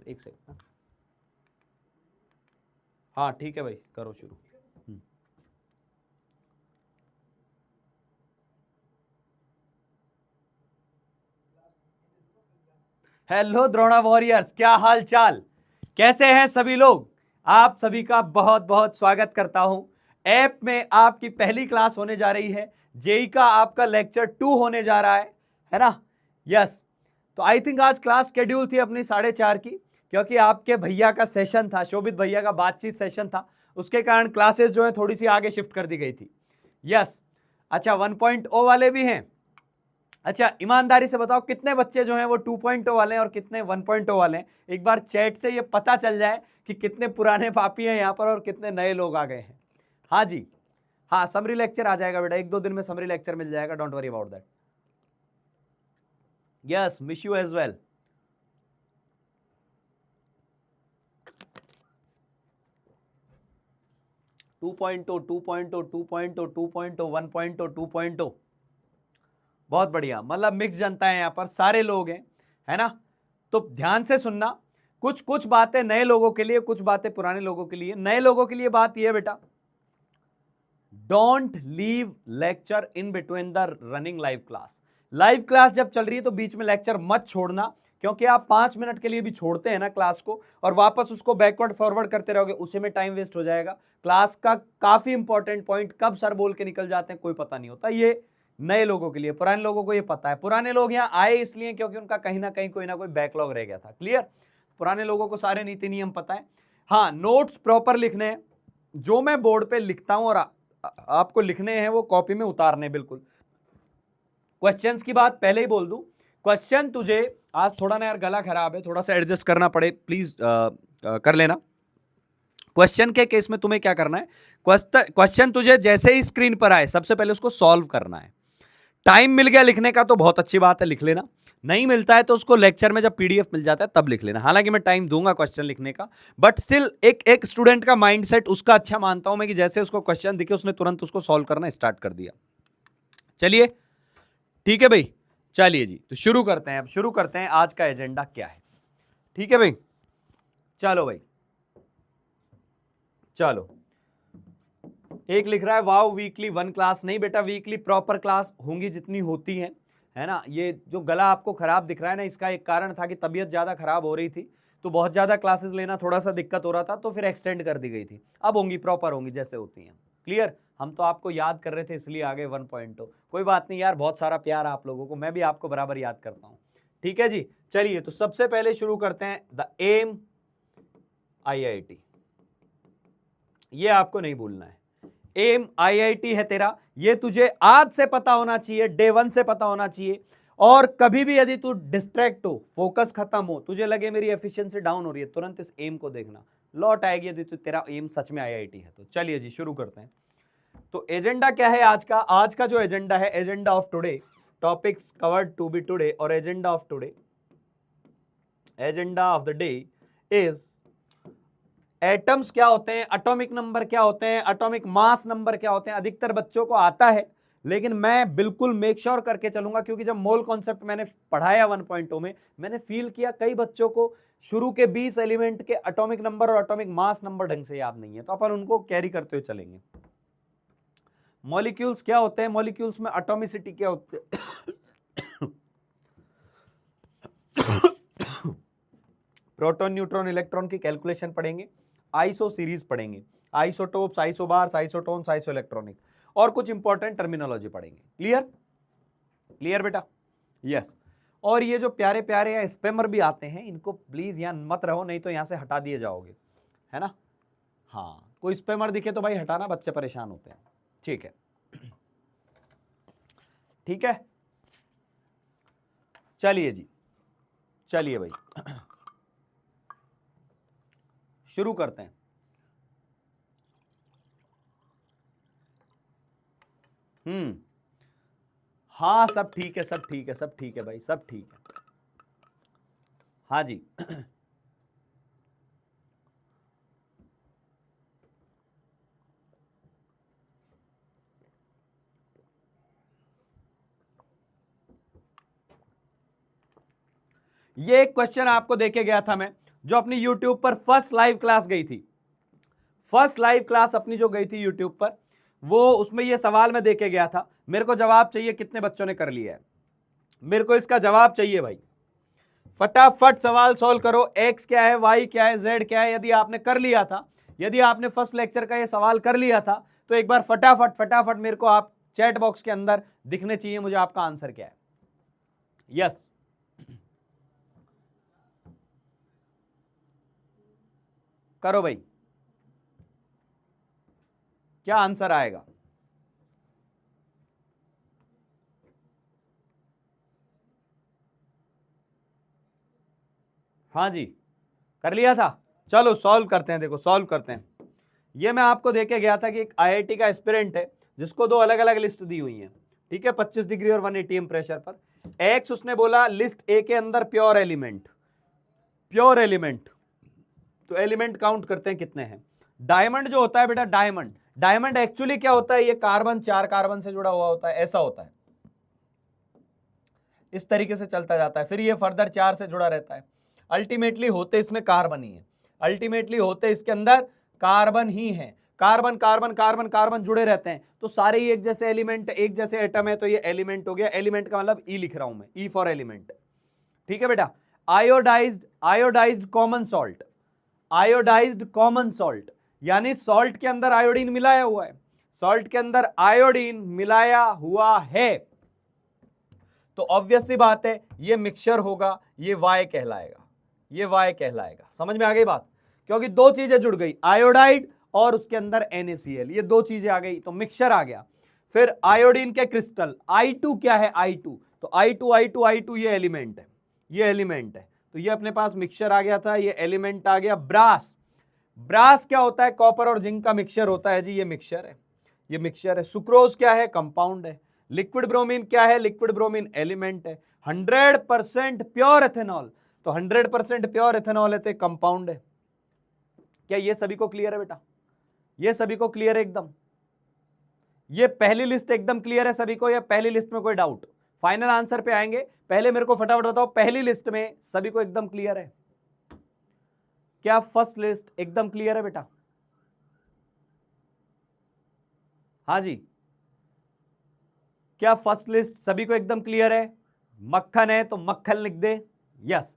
एक सेकंड। हाँ ठीक है भाई, करो शुरू। हेलो द्रोणा वॉरियर्स, क्या हाल चाल, कैसे हैं सभी लोग। आप सभी का बहुत बहुत स्वागत करता हूं। ऐप में आपकी पहली क्लास होने जा रही है। जेई का आपका लेक्चर 2 होने जा रहा है ना। यस, तो आई थिंक आज क्लास शेड्यूल थी अपनी 4:30 की, क्योंकि आपके भैया का सेशन था, शोभित भैया का बातचीत सेशन था, उसके कारण क्लासेस जो है थोड़ी सी आगे शिफ्ट कर दी गई थी। यस, अच्छा 1.0 वाले भी हैं। अच्छा ईमानदारी से बताओ कितने बच्चे जो हैं वो 2.0 वाले हैं और कितने 1.0 वाले हैं। एक बार चैट से ये पता चल जाए कि कितने पुराने पापी हैं यहाँ पर और कितने नए लोग आ गए हैं। हाँ जी, हाँ समरी लेक्चर आ जाएगा बेटा, 1-2 दिन में समरी लेक्चर मिल जाएगा, don't worry about that. Yes, miss you as well. Two point 1.0 बहुत बढ़िया, मतलब मिक्स जनता है यहाँ पर, सारे लोग हैं, है ना। तो ध्यान से सुनना, कुछ कुछ बातें नए लोगों के लिए, कुछ बातें पुराने लोगों के लिए। नए लोगों के लिए बात यह बेटा, don't leave lecture in between the running live class. Live class जब चल रही है तो बीच में लेक्चर मत छोड़ना, क्योंकि आप 5 मिनट के लिए भी छोड़ते हैं ना क्लास को और वापस उसको बैकवर्ड फॉरवर्ड करते रहोगे, उसी में टाइम वेस्ट हो जाएगा। क्लास का काफी इंपॉर्टेंट पॉइंट कब सर बोल के निकल जाते हैं कोई पता नहीं होता। ये नए लोगों के लिए, पुराने लोगों को ये पता है। पुराने लोग यहाँ आए इसलिए क्योंकि उनका कहीं ना कहीं कोई ना कोई बैकलॉग रह गया था। क्लियर, पुराने लोगों को सारे नीति नियम पता है। हाँ, नोट्स प्रॉपर लिखने हैं, जो मैं बोर्ड पे लिखता हूं और आपको लिखने हैं वो कॉपी में उतारने। बिल्कुल क्वेश्चंस की बात पहले ही बोल दूं, क्वेश्चन तुझे आज थोड़ा ना यार गला खराब है, थोड़ा सा एडजस्ट करना पड़े, प्लीज कर लेना। क्वेश्चन के केस में तुम्हें क्या करना है, क्वेश्चन तुझे जैसे ही स्क्रीन पर आए सबसे पहले उसको सॉल्व करना है। टाइम मिल गया लिखने का तो बहुत अच्छी बात है, लिख लेना। नहीं मिलता है तो उसको लेक्चर में जब पीडीएफ मिल जाता है तब लिख लेना। हालांकि मैं टाइम दूंगा क्वेश्चन लिखने का, बट स्टिल एक एक स्टूडेंट का माइंडसेट उसका अच्छा मानता हूं मैं कि जैसे उसको क्वेश्चन दिखे उसने तुरंत उसको सॉल्व करना स्टार्ट कर दिया। चलिए ठीक है भाई, चलिए जी, तो शुरू करते हैं। अब शुरू करते हैं, आज का एजेंडा क्या है। ठीक है भाई, चलो भाई, चलो। एक लिख रहा है वाओ वीकली 1 क्लास। नहीं बेटा, वीकली प्रॉपर क्लास होंगी जितनी होती हैं, है ना। ये जो गला आपको खराब दिख रहा है ना, इसका एक कारण था कि तबीयत ज्यादा खराब हो रही थी, तो बहुत ज्यादा क्लासेस लेना थोड़ा सा दिक्कत हो रहा था, तो फिर एक्सटेंड कर दी गई थी। अब होंगी, प्रॉपर होंगी जैसे होती हैं। क्लियर, हम तो आपको याद कर रहे थे इसलिए आ गए 1.0। कोई बात नहीं यार, बहुत सारा प्यार आप लोगों को, मैं भी आपको बराबर याद करता हूं। ठीक है जी, चलिए तो सबसे पहले शुरू करते हैं द एम IIT। ये आपको नहीं भूलना है, एम IIT है तेरा, ये तुझे आज से पता होना चाहिए, डे 1 से पता होना चाहिए। और कभी भी यदि तू डिस्ट्रैक्ट हो, फोकस खत्म हो, तुझे लगे मेरी एफिशिएंसी डाउन हो रही है, तुरंत इस एम को देखना, लौट आएगी यदि तू तेरा एम सच में IIT है तो। चलिए जी शुरू करते हैं। तो एजेंडा क्या है आज का? आज का जो एजेंडा है, agenda of today, topics covered to be today, और agenda of today, agenda of the day is atoms क्या होते हैं, एटॉमिक नंबर क्या होते हैं, एटॉमिक मास नंबर क्या होते हैं। अधिकतर बच्चों को आता है, लेकिन मैं बिल्कुल मेक श्योर करके चलूंगा, क्योंकि जब मोल कॉन्सेप्ट मैंने पढ़ाया 1.0 में, मैंने फील किया कई बच्चों को शुरू के 20 एलिमेंट के एटॉमिक नंबर और एटॉमिक मास नंबर ढंग से याद नहीं है, तो अपन उनको कैरी करते हुए चलेंगे। मॉलिक्यूल्स क्या होते हैं, मॉलिक्यूल्स में एटॉमिसिटी क्या होती है, प्रोटॉन न्यूट्रॉन इलेक्ट्रॉन की कैलकुलेशन पढ़ेंगे, आइसो सीरीज पढ़ेंगे, isotopes, isobars, isotones, iso electronic, और कुछ इंपॉर्टेंट टर्मिनोलॉजी पढ़ेंगे। क्लियर, क्लियर बेटा, यस। और ये जो प्यारे प्यारे या स्पैमर भी आते हैं, इनको प्लीज यहां मत रहो, नहीं तो यहां से हटा दिए जाओगे, है ना। हाँ, कोई स्पैमर दिखे तो भाई हटाना, बच्चे परेशान होते हैं। ठीक है, ठीक है, चलिए जी, चलिए भाई शुरू करते हैं। हाँ सब ठीक है, सब ठीक है, सब ठीक है भाई, सब ठीक है। हाँ जी ये एक क्वेश्चन आपको देके गया था मैं, जो अपनी यूट्यूब पर फर्स्ट लाइव क्लास गई थी, फर्स्ट लाइव क्लास अपनी जो गई थी यूट्यूब पर, वो उसमें ये सवाल मैं देके गया था, मेरे को जवाब चाहिए कितने बच्चों ने कर लिया है, मेरे को इसका जवाब चाहिए भाई। फटाफट सवाल सॉल्व करो, एक्स क्या है, वाई क्या है, जेड क्या है। यदि आपने कर लिया था, यदि आपने फर्स्ट लेक्चर का ये सवाल कर लिया था, तो एक बार फटाफट फटाफट मेरे को आप चैट बॉक्स के अंदर दिखने चाहिए मुझे आपका आंसर क्या है। यस, करो भाई, क्या आंसर आएगा। हाँ जी, कर लिया था। चलो सॉल्व करते हैं, देखो सॉल्व करते हैं। ये मैं आपको देके गया था कि एक आईआईटी का एस्पिरेंट है जिसको दो अलग अलग लिस्ट दी हुई है, ठीक है, 25 डिग्री और 180 एम प्रेशर पर। एक्स उसने बोला लिस्ट ए के अंदर प्योर एलिमेंट, प्योर एलिमेंट, तो एलिमेंट काउंट करते हैं कितने हैं। डायमंड जो होता है बेटा, डायमंड, डायमंड एक्चुअली क्या होता है, ये कार्बन, 4 कार्बन से जुड़ा हुआ होता है, ऐसा होता है, इस तरीके से चलता जाता है, फिर ये फर्दर 4 से जुड़ा रहता है। अल्टीमेटली होते इसमें कार्बन ही है, अल्टीमेटली होते इसके अंदर कार्बन ही है, कार्बन कार्बन कार्बन कार्बन जुड़े रहते हैं, तो सारे ही एक जैसे एलिमेंट, एक जैसे एटम है, तो ये एलिमेंट हो गया। एलिमेंट का मतलब ई लिख रहा हूं मैं, ई फॉर एलिमेंट, ठीक है बेटा। Iodised, iodised common salt, iodised common salt, यानी सॉल्ट के अंदर आयोडीन मिलाया हुआ है, सॉल्ट के अंदर आयोडीन मिलाया हुआ है, तो ऑब्वियस सी बात है ये मिक्सचर होगा, ये वाई कहलाएगा, ये वाई कहलाएगा। समझ में आ गई बात, क्योंकि दो चीजें जुड़ गई, आयोडाइड और उसके अंदर NaCl, ये दो चीजें आ गई तो मिक्सचर आ गया। फिर आयोडीन के क्रिस्टल, I2 क्या है, I2, तो I2 I2 I2 ये एलिमेंट है, ये एलिमेंट है, तो ये अपने पास मिक्सचर आ गया था, ये एलिमेंट आ गया। ब्रास, ब्रास क्या होता है, कॉपर और जिंक का मिक्सचर होता है जी, ये मिक्सचर है, ये मिक्सचर है। सुक्रोज क्या है, कंपाउंड है। लिक्विड ब्रोमीन क्या है, लिक्विड ब्रोमीन एलिमेंट है। 100% प्योर एथेनॉल, तो 100% प्योर एथेनॉल है तो कंपाउंड है। क्या ये सभी को क्लियर है बेटा, ये सभी को क्लियर है एकदम, ये पहली लिस्ट एकदम क्लियर है सभी को, या पहली लिस्ट में कोई डाउट, फाइनल आंसर पे आएंगे, पहले मेरे को फटाफट बताओ पहली लिस्ट में सभी को एकदम क्लियर है, क्या फर्स्ट लिस्ट एकदम क्लियर है बेटा। हाँ जी, क्या फर्स्ट लिस्ट सभी को एकदम क्लियर है। मक्खन है तो मक्खन लिख दे, यस,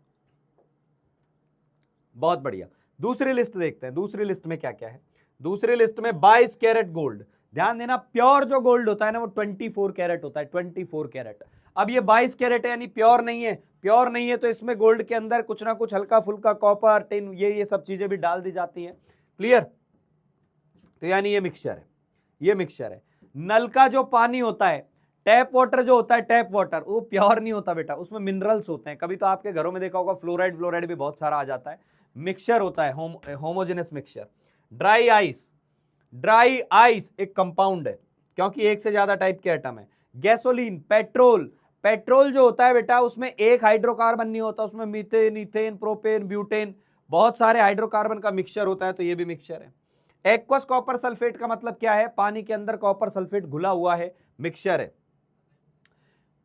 बहुत बढ़िया। दूसरी लिस्ट देखते हैं, दूसरी लिस्ट में क्या क्या है। दूसरी लिस्ट में 22 कैरेट गोल्ड, ध्यान देना प्योर जो गोल्ड होता है ना वो 24 कैरेट होता है, 24 कैरेट। अब ये 22 कैरेट है यानी प्योर नहीं है, प्योर नहीं है तो इसमें गोल्ड के अंदर कुछ ना कुछ हल्का फुल्का कॉपर, टिन, ये सब चीजें भी डाल दी जाती हैं, क्लियर। तो यानी ये मिक्सचर है, ये मिक्सचर है। नल का जो पानी होता है, टैप वाटर जो होता है, टैप वाटर वो प्योर नहीं होता बेटा, उसमें मिनरल्स होते हैं। कभी तो आपके घरों में देखा होगा फ्लोराइड, फ्लोराइड भी बहुत सारा आ जाता है। मिक्सचर होता है, homogeneous mixture. Dry ice, dry ice एक कंपाउंड है क्योंकि एक से ज्यादा टाइप के एटम है। गैसोलीन, पेट्रोल, पेट्रोल जो होता है बेटा उसमें एक हाइड्रोकार्बन नहीं होता, उसमें मीथेन, इथेन, प्रोपेन, ब्यूटेन, बहुत सारे हाइड्रोकार्बन का मिक्सचर होता है, तो ये भी मिक्सचर है। एक्वस कॉपर सल्फेट का मतलब क्या है, पानी के अंदर कॉपर सल्फेट घुला हुआ है, मिक्सचर है।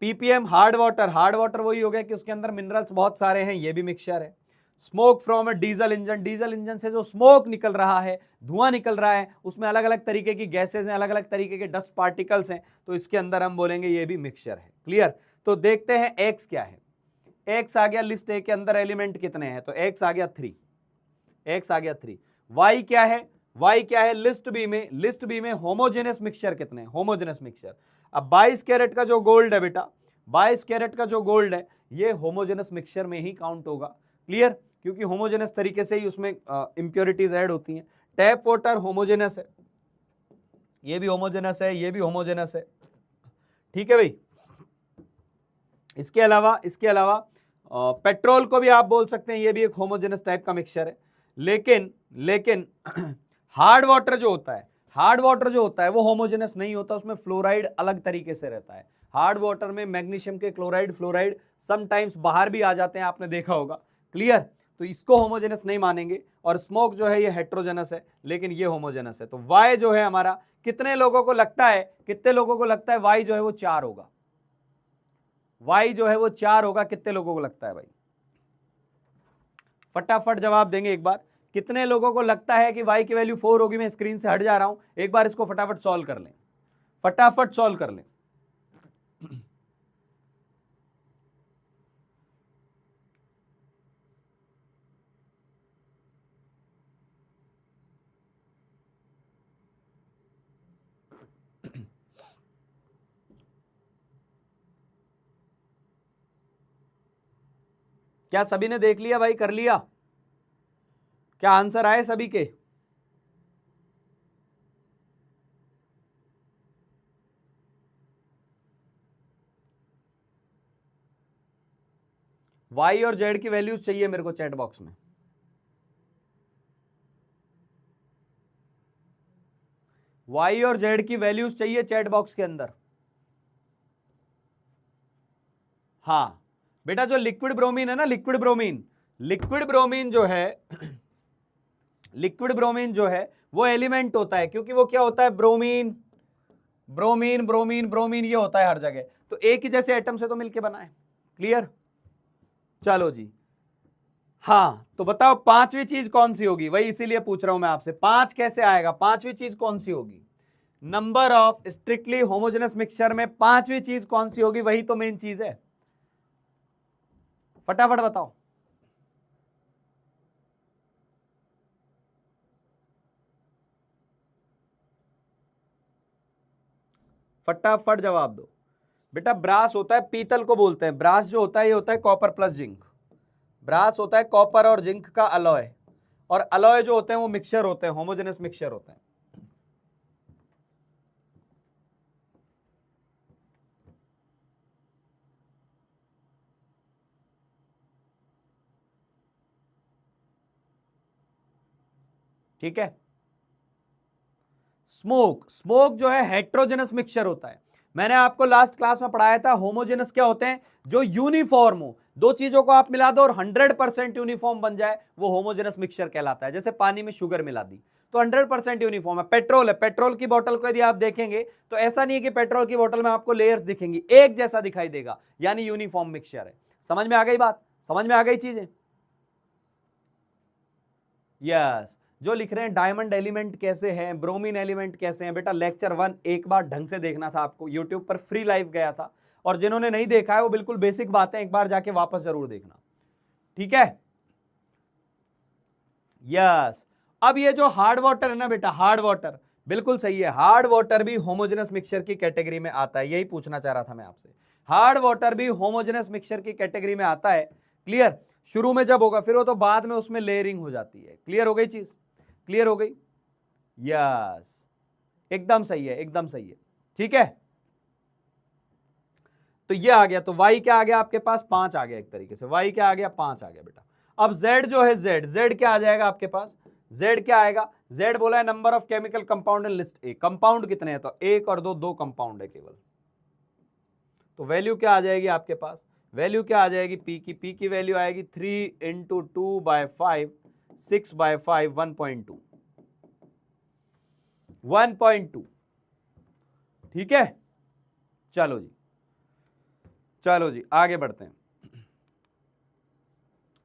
Ppm hard water, hard water वही हो गया कि उसके अंदर मिनरल्स बहुत सारे हैं, ये भी मिक्सचर है। Smoke from a diesel engine, diesel engine से जो स्मोक निकल रहा है, धुआं निकल रहा है, उसमें अलग अलग तरीके की गैसेज हैं, अलग अलग तरीके के डस्ट पार्टिकल्स हैं, तो इसके अंदर हम बोलेंगे ये भी मिक्सचर है, क्लियर। तो देखते हैं एक्स क्या है। एक्स आ गया लिस्ट ए के अंदर एलिमेंट कितने हैं, तो एक्स आ गया 3, एक्स आ गया 3। वाई क्या है, वाई क्या है लिस्ट बी में, लिस्ट बी में होमोजेनस मिक्सचर कितने हैं, होमोजेनस मिक्सचर। अब 22 कैरेट का जो गोल्ड है बेटा, 22 कैरेट का जो गोल्ड है ये होमोजेनस मिक्सचर में ही काउंट होगा, क्लियर, क्योंकि होमोजेनस तरीके से ही उसमें इंप्योरिटीज ऐड होती हैं। टैप वाटर होमोजेनस है, ये भी होमोजेनस है, ये भी होमोजेनस है, ठीक है भाई। इसके अलावा पेट्रोल को भी आप बोल सकते हैं, ये भी एक होमोजेनस टाइप का मिक्सचर है। लेकिन हार्ड वाटर जो होता है, हार्ड वाटर जो होता है वो होमोजेनस नहीं होता, उसमें फ्लोराइड अलग तरीके से रहता है। हार्ड वाटर में मैग्नीशियम के क्लोराइड, फ्लोराइड समटाइम्स बाहर भी आ जाते हैं, आपने देखा होगा, क्लियर। तो इसको होमोजेनस नहीं मानेंगे। और स्मोक जो है ये हेट्रोजेनस है, लेकिन ये होमोजेनस है। तो वाई जो है हमारा, कितने लोगों को लगता है वाई जो है वो 4 होगा, वाई जो है वो 4 होगा, कितने लोगों को लगता है भाई, फटाफट जवाब देंगे एक बार। कितने लोगों को लगता है कि y की वैल्यू 4 होगी? मैं स्क्रीन से हट जा रहा हूं, एक बार इसको फटाफट सॉल्व कर लें, फटाफट सॉल्व कर लें। क्या सभी ने देख लिया भाई? कर लिया? क्या आंसर आए सभी के? y और z की वैल्यूज चाहिए मेरे को चैट बॉक्स में। y और z की वैल्यूज चाहिए चैट बॉक्स के अंदर। हाँ बेटा, जो लिक्विड ब्रोमीन है ना, लिक्विड ब्रोमीन, लिक्विड ब्रोमीन जो है लिक्विड ब्रोमीन जो है वो एलिमेंट होता है, क्योंकि वो क्या होता है? ब्रोमीन ब्रोमीन ब्रोमीन ब्रोमीन, ये होता है हर जगह। तो एक ही जैसे एटम से तो मिलके बना है। क्लियर? चलो जी, हाँ तो बताओ पांचवी चीज कौन सी होगी? वही इसीलिए पूछ रहा हूं मैं आपसे, 5 कैसे आएगा? पांचवी चीज कौन सी होगी? Number of strictly homogeneous mixture में पांचवी चीज कौन सी होगी? वही तो मेन चीज है, फटाफट बताओ। फटाफट जवाब दो बेटा। ब्रास होता है, पीतल को बोलते हैं ब्रास। जो होता है ये होता है कॉपर प्लस जिंक। ब्रास होता है कॉपर और जिंक का अलॉय, और अलॉय जो होते हैं वो मिक्सचर होते हैं, होमोजेनस मिक्सचर होते हैं। ठीक है? स्मोक, स्मोक जो है हेट्रोजेनस मिक्सचर होता है। मैंने आपको लास्ट क्लास में पढ़ाया था होमोजेनस क्या होते हैं? जो यूनिफॉर्म हो, दो चीजों को आप मिला दो और 100% यूनिफॉर्म बन जाए, वो होमोजेनस मिक्सचर कहलाता है। जैसे पानी में शुगर मिला दी तो 100% यूनिफॉर्म है। पेट्रोल है, पेट्रोल की बोतल को यदि आप देखेंगे तो ऐसा नहीं है कि पेट्रोल की बोतल में आपको लेयर्स दिखेंगी, एक जैसा दिखाई देगा, यानी यूनिफॉर्म मिक्सचर है। समझ में आ गई बात? समझ में आ गई चीजें? यस। जो लिख रहे हैं डायमंड एलिमेंट कैसे हैं, ब्रोमीन एलिमेंट कैसे हैं, बेटा लेक्चर 1 एक बार ढंग से देखना था आपको, यूट्यूब पर फ्री लाइव गया था, और जिन्होंने नहीं देखा है वो बिल्कुल बेसिक बातें एक बार जाके वापस जरूर देखना। ठीक है? यस। अब ये जो हार्ड वाटर है ना बेटा, हार्ड वाटर बिल्कुल सही है, हार्ड वाटर भी होमोजेनस मिक्सचर की कैटेगरी में आता है। यही पूछना चाह रहा था मैं आपसे, हार्ड वाटर भी होमोजेनस मिक्सचर की कैटेगरी में आता है। क्लियर? शुरू में जब होगा, फिर वो तो बाद में उसमें लेयरिंग हो जाती है। क्लियर हो गई चीज? क्लियर हो गई? यस, एकदम सही है, एकदम सही है। ठीक है? तो ये आ गया। तो y क्या आ गया आपके पास? 5 आ गया एक तरीके से। y क्या आ गया? 5 आ गया बेटा। अब z जो है, z क्या आ जाएगा आपके पास? z क्या आएगा? z बोला है number of chemical compound in list A. Compound कितने हैं? तो 1 और 2, 2 कंपाउंड है केवल। तो वैल्यू क्या आ जाएगी आपके पास? वैल्यू क्या आ जाएगी p की? p की वैल्यू आएगी 3 × 2/5, 6/5, 1.2, 1.2। ठीक है? चलो जी, चलो जी आगे बढ़ते हैं,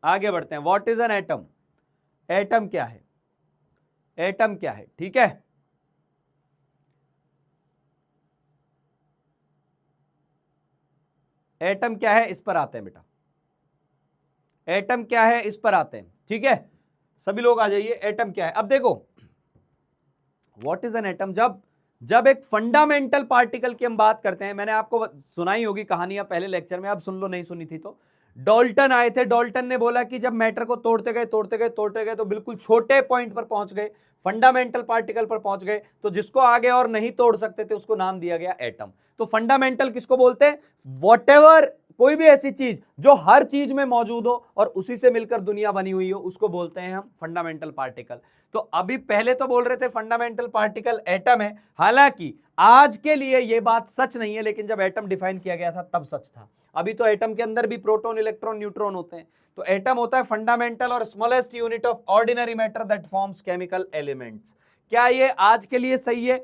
आगे बढ़ते हैं। What is an atom? Atom क्या है? एटम क्या है? ठीक है? एटम क्या है इस पर आते हैं बेटा। एटम क्या है इस पर आते हैं। ठीक है? सभी लोग आ जाइए। एटम क्या है? अब देखो, व्हाट इज एन एटम, जब एक फंडामेंटल पार्टिकल की हम बात करते हैं, मैंने आपको सुनाई होगी कहानियां पहले लेक्चर में, अब सुन लो नहीं सुनी थी तो। डॉल्टन आए थे, डॉल्टन ने बोला कि जब मैटर को तोड़ते गए तोड़ते गए तोड़ते गए तो बिल्कुल छोटे पॉइंट पर पहुंच गए, फंडामेंटल पार्टिकल पर पहुंच गए, तो जिसको आगे और नहीं तोड़ सकते थे उसको नाम दिया गया एटम। तो फंडामेंटल किसको बोलते हैं? व्हाटएवर, कोई भी ऐसी चीज जो हर चीज में मौजूद हो और उसी से मिलकर दुनिया बनी हुई हो, उसको बोलते हैं हम फंडामेंटल पार्टिकल। तो अभी पहले तो बोल रहे थे फंडामेंटल पार्टिकल एटम है, हालांकि आज के लिए यह बात सच नहीं है, लेकिन जब एटम डिफाइन किया गया था तब सच था। अभी तो एटम के अंदर भी प्रोटॉन, इलेक्ट्रॉन, न्यूट्रॉन होते हैं। तो एटम होता है फंडामेंटल और smallest unit of ordinary matter that forms chemical elements. क्या ये आज के लिए सही है?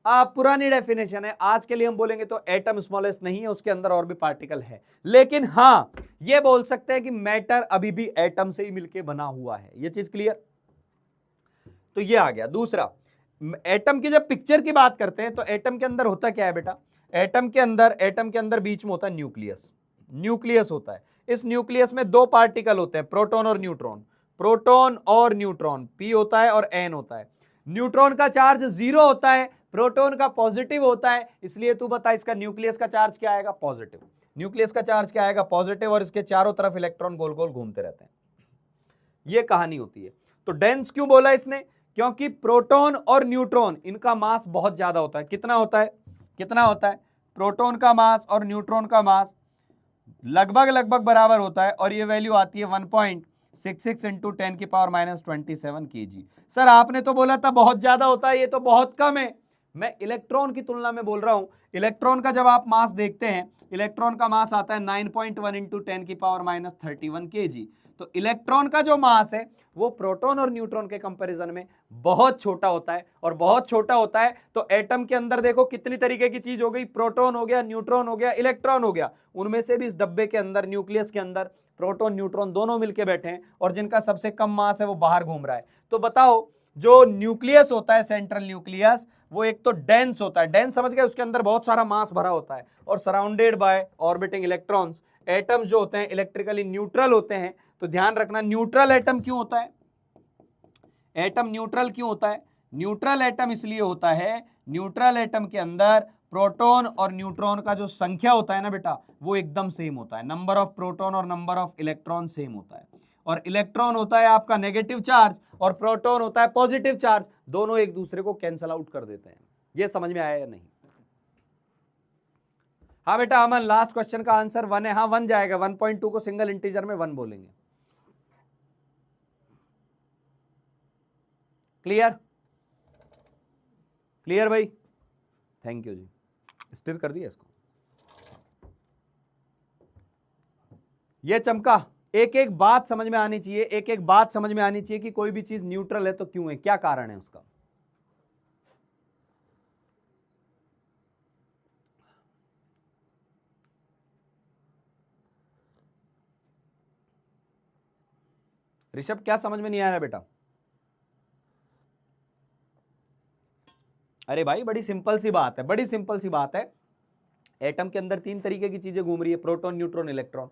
पुरानी डेफिनेशन है, आज के लिए हम बोलेंगे तो एटम स्मॉलेस्ट नहीं है, उसके अंदर और भी पार्टिकल है, लेकिन हाँ ये बोल सकते हैं कि मैटर अभी भी एटम से ही मिलके बना हुआ है। ये चीज क्लियर? तो ये आ गया। दूसरा, एटम की जब पिक्चर की बात करते हैं तो एटम के अंदर होता क्या है बेटा? एटम के अंदर बीच में होता है न्यूक्लियस। न्यूक्लियस होता है, इस न्यूक्लियस में दो पार्टिकल होते हैं, प्रोटॉन और न्यूट्रॉन। प्रोटॉन और न्यूट्रॉन, पी होता है और एन होता है। न्यूट्रॉन का चार्ज 0 होता है, प्रोटॉन का पॉजिटिव होता है, इसलिए तू बता इसका न्यूक्लियस का चार्ज क्या आएगा? पॉजिटिव। न्यूक्लियस का चार्ज क्या आएगा? पॉजिटिव, और इसके चारों तरफ इलेक्ट्रॉन गोल गोल घूमते रहते हैं। ये कहानी होती है। तो डेंस क्यों बोला इसने? क्योंकि प्रोटॉन और न्यूट्रॉन इनका मास बहुत ज्यादा होता है। कितना होता है? कितना होता है? प्रोटॉन का मास और न्यूट्रॉन का मास लगभग बराबर होता है, और ये वैल्यू आती है 1.66 इंटू 10⁻27 kg। सर आपने तो बोला था बहुत ज्यादा होता है, ये तो बहुत कम है। मैं इलेक्ट्रॉन की तुलना में बोल रहा हूं। इलेक्ट्रॉन का जब आप मास देखते हैं, इलेक्ट्रॉन का मास आता है 9.1 इंटू 10⁻31 kg। तो इलेक्ट्रॉन का जो मास है वो प्रोटॉन और न्यूट्रॉन के कंपैरिजन में बहुत छोटा होता है, और बहुत छोटा होता है तो एटम के अंदर देखो कितनी तरीके की चीज हो गई, प्रोटॉन हो गया, न्यूट्रॉन हो गया, इलेक्ट्रॉन हो गया। उनमें से भी इस डब्बे के अंदर, न्यूक्लियस के अंदर, प्रोटॉन न्यूट्रॉन दोनों मिलके बैठे हैं, और जिनका सबसे कम मास है वो बाहर घूम रहा है। तो बताओ, जो न्यूक्लियस होता है, सेंट्रल न्यूक्लियस, वो एक तो डेंस होता है, डेंस समझ गए, उसके अंदर बहुत सारा मास भरा होता है, और surrounded by orbiting electrons. Atoms जो होते हैं इलेक्ट्रिकली न्यूट्रल होते हैं। तो ध्यान रखना, न्यूट्रल एटम क्यों होता है? एटम न्यूट्रल क्यों होता है? न्यूट्रल एटम इसलिए होता है, न्यूट्रल एटम के अंदर प्रोटॉन और न्यूट्रॉन का जो संख्या होता है ना बेटा, वो एकदम सेम होता है। नंबर ऑफ प्रोटॉन और नंबर ऑफ इलेक्ट्रॉन सेम होता है, और इलेक्ट्रॉन होता है आपका नेगेटिव चार्ज, और प्रोटॉन होता है पॉजिटिव चार्ज। दोनों एक दूसरे को कैंसल आउट कर देते हैं। ये समझ में आया या नहीं? हाँ बेटा अमन, लास्ट क्वेश्चन का आंसर 1 है। हाँ 1 जाएगा, 1.2 को सिंगल इंटीजर में 1 बोलेंगे। क्लियर? क्लियर भाई? थैंक यू जी। स्टिर कर दिया इसको। ये चमका, एक एक बात समझ में आनी चाहिए, एक एक बात समझ में आनी चाहिए कि कोई भी चीज न्यूट्रल है तो क्यों है, क्या कारण है उसका। ऋषभ क्या समझ में नहीं आ रहा बेटा? अरे भाई बड़ी सिंपल सी बात है, बड़ी सिंपल सी बात है। एटम के अंदर 3 तरीके की चीजें घूम रही है, प्रोटॉन, न्यूट्रॉन, इलेक्ट्रॉन।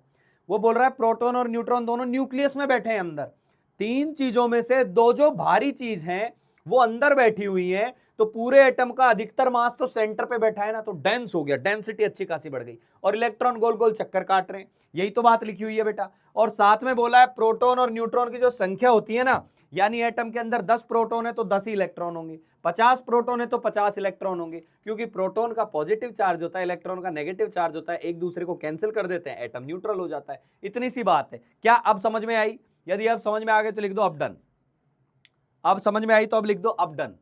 वो बोल रहा है प्रोटॉन और न्यूट्रॉन दोनों न्यूक्लियस में बैठे हैं अंदर। 3 चीजों में से 2 जो भारी चीज हैं वो अंदर बैठी हुई है, तो पूरे एटम का अधिकतर मास तो सेंटर पे बैठा है ना, तो डेंस हो गया, डेंसिटी अच्छी खासी बढ़ गई, और इलेक्ट्रॉन गोल गोल चक्कर काट रहे हैं। यही तो बात लिखी हुई है बेटा। और साथ में बोला है प्रोटॉन और न्यूट्रॉन की जो संख्या होती है ना, यानी एटम के अंदर 10 प्रोटॉन है तो 10 ही इलेक्ट्रॉन होंगे, 50 प्रोटॉन है तो 50 इलेक्ट्रॉन होंगे, क्योंकि प्रोटॉन का पॉजिटिव चार्ज होता है, इलेक्ट्रॉन का नेगेटिव चार्ज होता है, एक दूसरे को कैंसिल कर देते हैं, एटम न्यूट्रल हो जाता है। इतनी सी बात है। क्या अब समझ में आई? यदि अब समझ में आ गए तो लिख दो अब डन। अब समझ में आई तो अब लिख दो अब डन।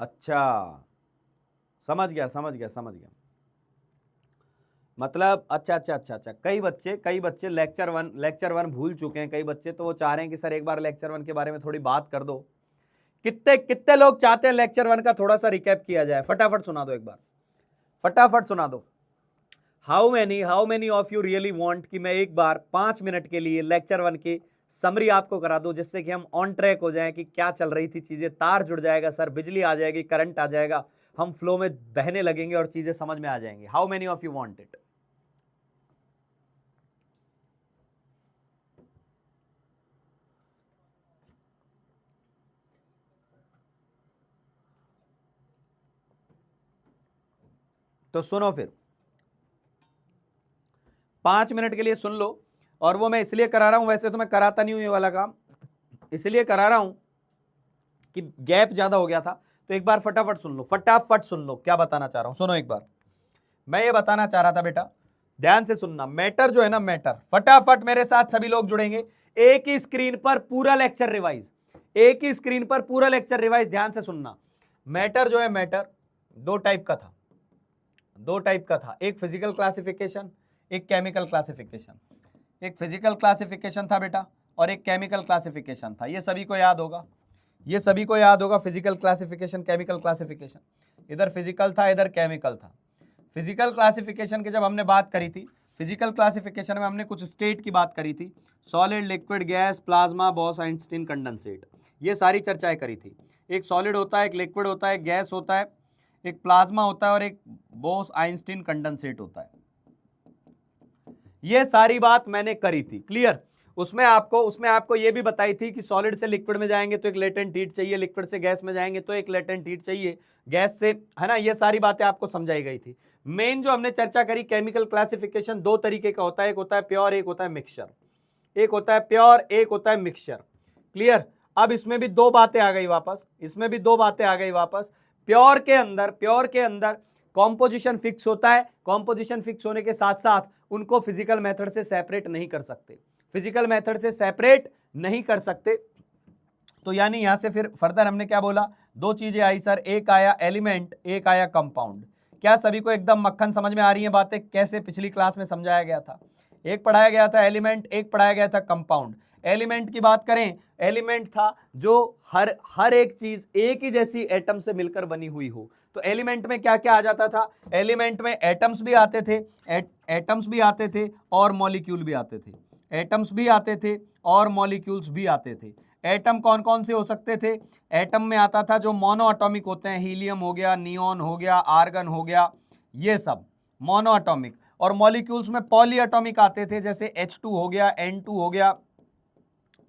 अच्छा समझ गया, समझ गया, समझ गया। मतलब अच्छा, कई बच्चे लेक्चर वन भूल चुके हैं। कई बच्चे तो वो चाह रहे हैं कि सर एक बार लेक्चर 1 के बारे में थोड़ी बात कर दो। कितने कितने लोग चाहते हैं लेक्चर 1 का थोड़ा सा रिकैप किया जाए? फटाफट सुना दो एक बार, फटाफट सुना दो। How many of you really want कि मैं एक बार 5 मिनट के लिए लेक्चर 1 की समरी आपको करा दूं, जिससे कि हम ऑन ट्रैक हो जाएं कि क्या चल रही थी चीजें। तार जुड़ जाएगा सर, बिजली आ जाएगी, करंट आ जाएगा, हम फ्लो में बहने लगेंगे और चीजें समझ में आ जाएंगी। How many of you want it? तो सुनो फिर, 5 मिनट के लिए सुन लो। और वो मैं इसलिए करा रहा हूं, वैसे तो मैं कराता नहीं हूं ये वाला काम, इसलिए करा रहा हूं कि गैप ज्यादा हो गया था। तो एक बार फटाफट सुन लो, फटाफट सुन लो क्या बताना चाह रहा हूं। सुनो एक बार, मैं ये बताना चाह रहा था बेटा, ध्यान से सुनना, मैटर जो है ना, मैटर, फटाफट मेरे साथ सभी लोग जुड़ेंगे। एक ही स्क्रीन पर पूरा लेक्चर रिवाइज, एक ही स्क्रीन पर पूरा लेक्चर रिवाइज। ध्यान से सुनना, मैटर जो है, मैटर दो टाइप का था, दो टाइप का था, एक फिजिकल क्लासिफिकेशन, एक केमिकल क्लासिफिकेशन। एक फिजिकल क्लासिफिकेशन था बेटा और एक केमिकल क्लासिफिकेशन था। ये सभी को याद होगा, ये सभी को याद होगा, फिजिकल क्लासिफिकेशन, केमिकल क्लासिफिकेशन। इधर फिजिकल था, इधर केमिकल था। फिजिकल क्लासिफिकेशन की जब हमने बात करी थी, फिजिकल क्लासिफिकेशन में हमने कुछ स्टेट की बात करी थी, solid, liquid, gas, plasma, boss Einstein, condensate, ये सारी चर्चाएं करी थी। एक सॉलिड होता है, एक लिक्विड होता है, एक गैस होता है, एक प्लाज्मा होता है और एक बॉस आइंस्टीन कंडेंसेट होता है। ये सारी बात मैंने करी थी, क्लियर। उसमें आपको ये भी बताई थी कि सॉलिड से लिक्विड में जाएंगे तो एक लेटेंट हीट चाहिए, लिक्विड से गैस में जाएंगे तो एक लेटेंट हीट चाहिए, गैस से, है ना, ये सारी बातें आपको समझाई गई थी। मेन जो हमने चर्चा करी, केमिकल क्लासिफिकेशन दो तरीके का होता है, एक होता है प्योर, एक होता है मिक्सचर। एक होता है प्योर, एक होता है मिक्सचर, क्लियर। अब इसमें भी दो बातें आ गई वापस, इसमें भी दो बातें आ गई वापस। प्योर के अंदर कॉम्पोजिशन फिक्स होता है, कॉम्पोजिशन फिक्स होने के साथ साथ उनको फिजिकल मेथड से सेपरेट नहीं कर सकते, फिजिकल मेथड से सेपरेट नहीं कर सकते। तो यानी यहां से फिर फर्दर हमने क्या बोला, दो चीजें आई सर, एक आया एलिमेंट, एक आया कंपाउंड। क्या सभी को एकदम मक्खन समझ में आ रही है बातें, कैसे पिछली क्लास में समझाया गया था? एक पढ़ाया गया था एलिमेंट, एक पढ़ाया गया था कंपाउंड। एलिमेंट की बात करें, एलिमेंट था जो हर एक चीज एक ही जैसी एटम से मिलकर बनी हुई हो। तो एलिमेंट में क्या क्या आ जाता था? एलिमेंट में एटम्स भी आते थे, एटम्स भी आते थे और मॉलिक्यूल भी आते थे, एटम्स भी आते थे और मॉलिक्यूल्स भी आते थे। एटम कौन कौन से हो सकते थे? एटम में आता था जो मोनो एटॉमिक होते हैं, हीलियम हो गया, नियॉन हो गया, आर्गन हो गया, ये सब मोनो एटॉमिक। और मॉलिक्यूल्स में पॉली एटॉमिक आते थे, जैसे H2 हो गया, N2 हो गया,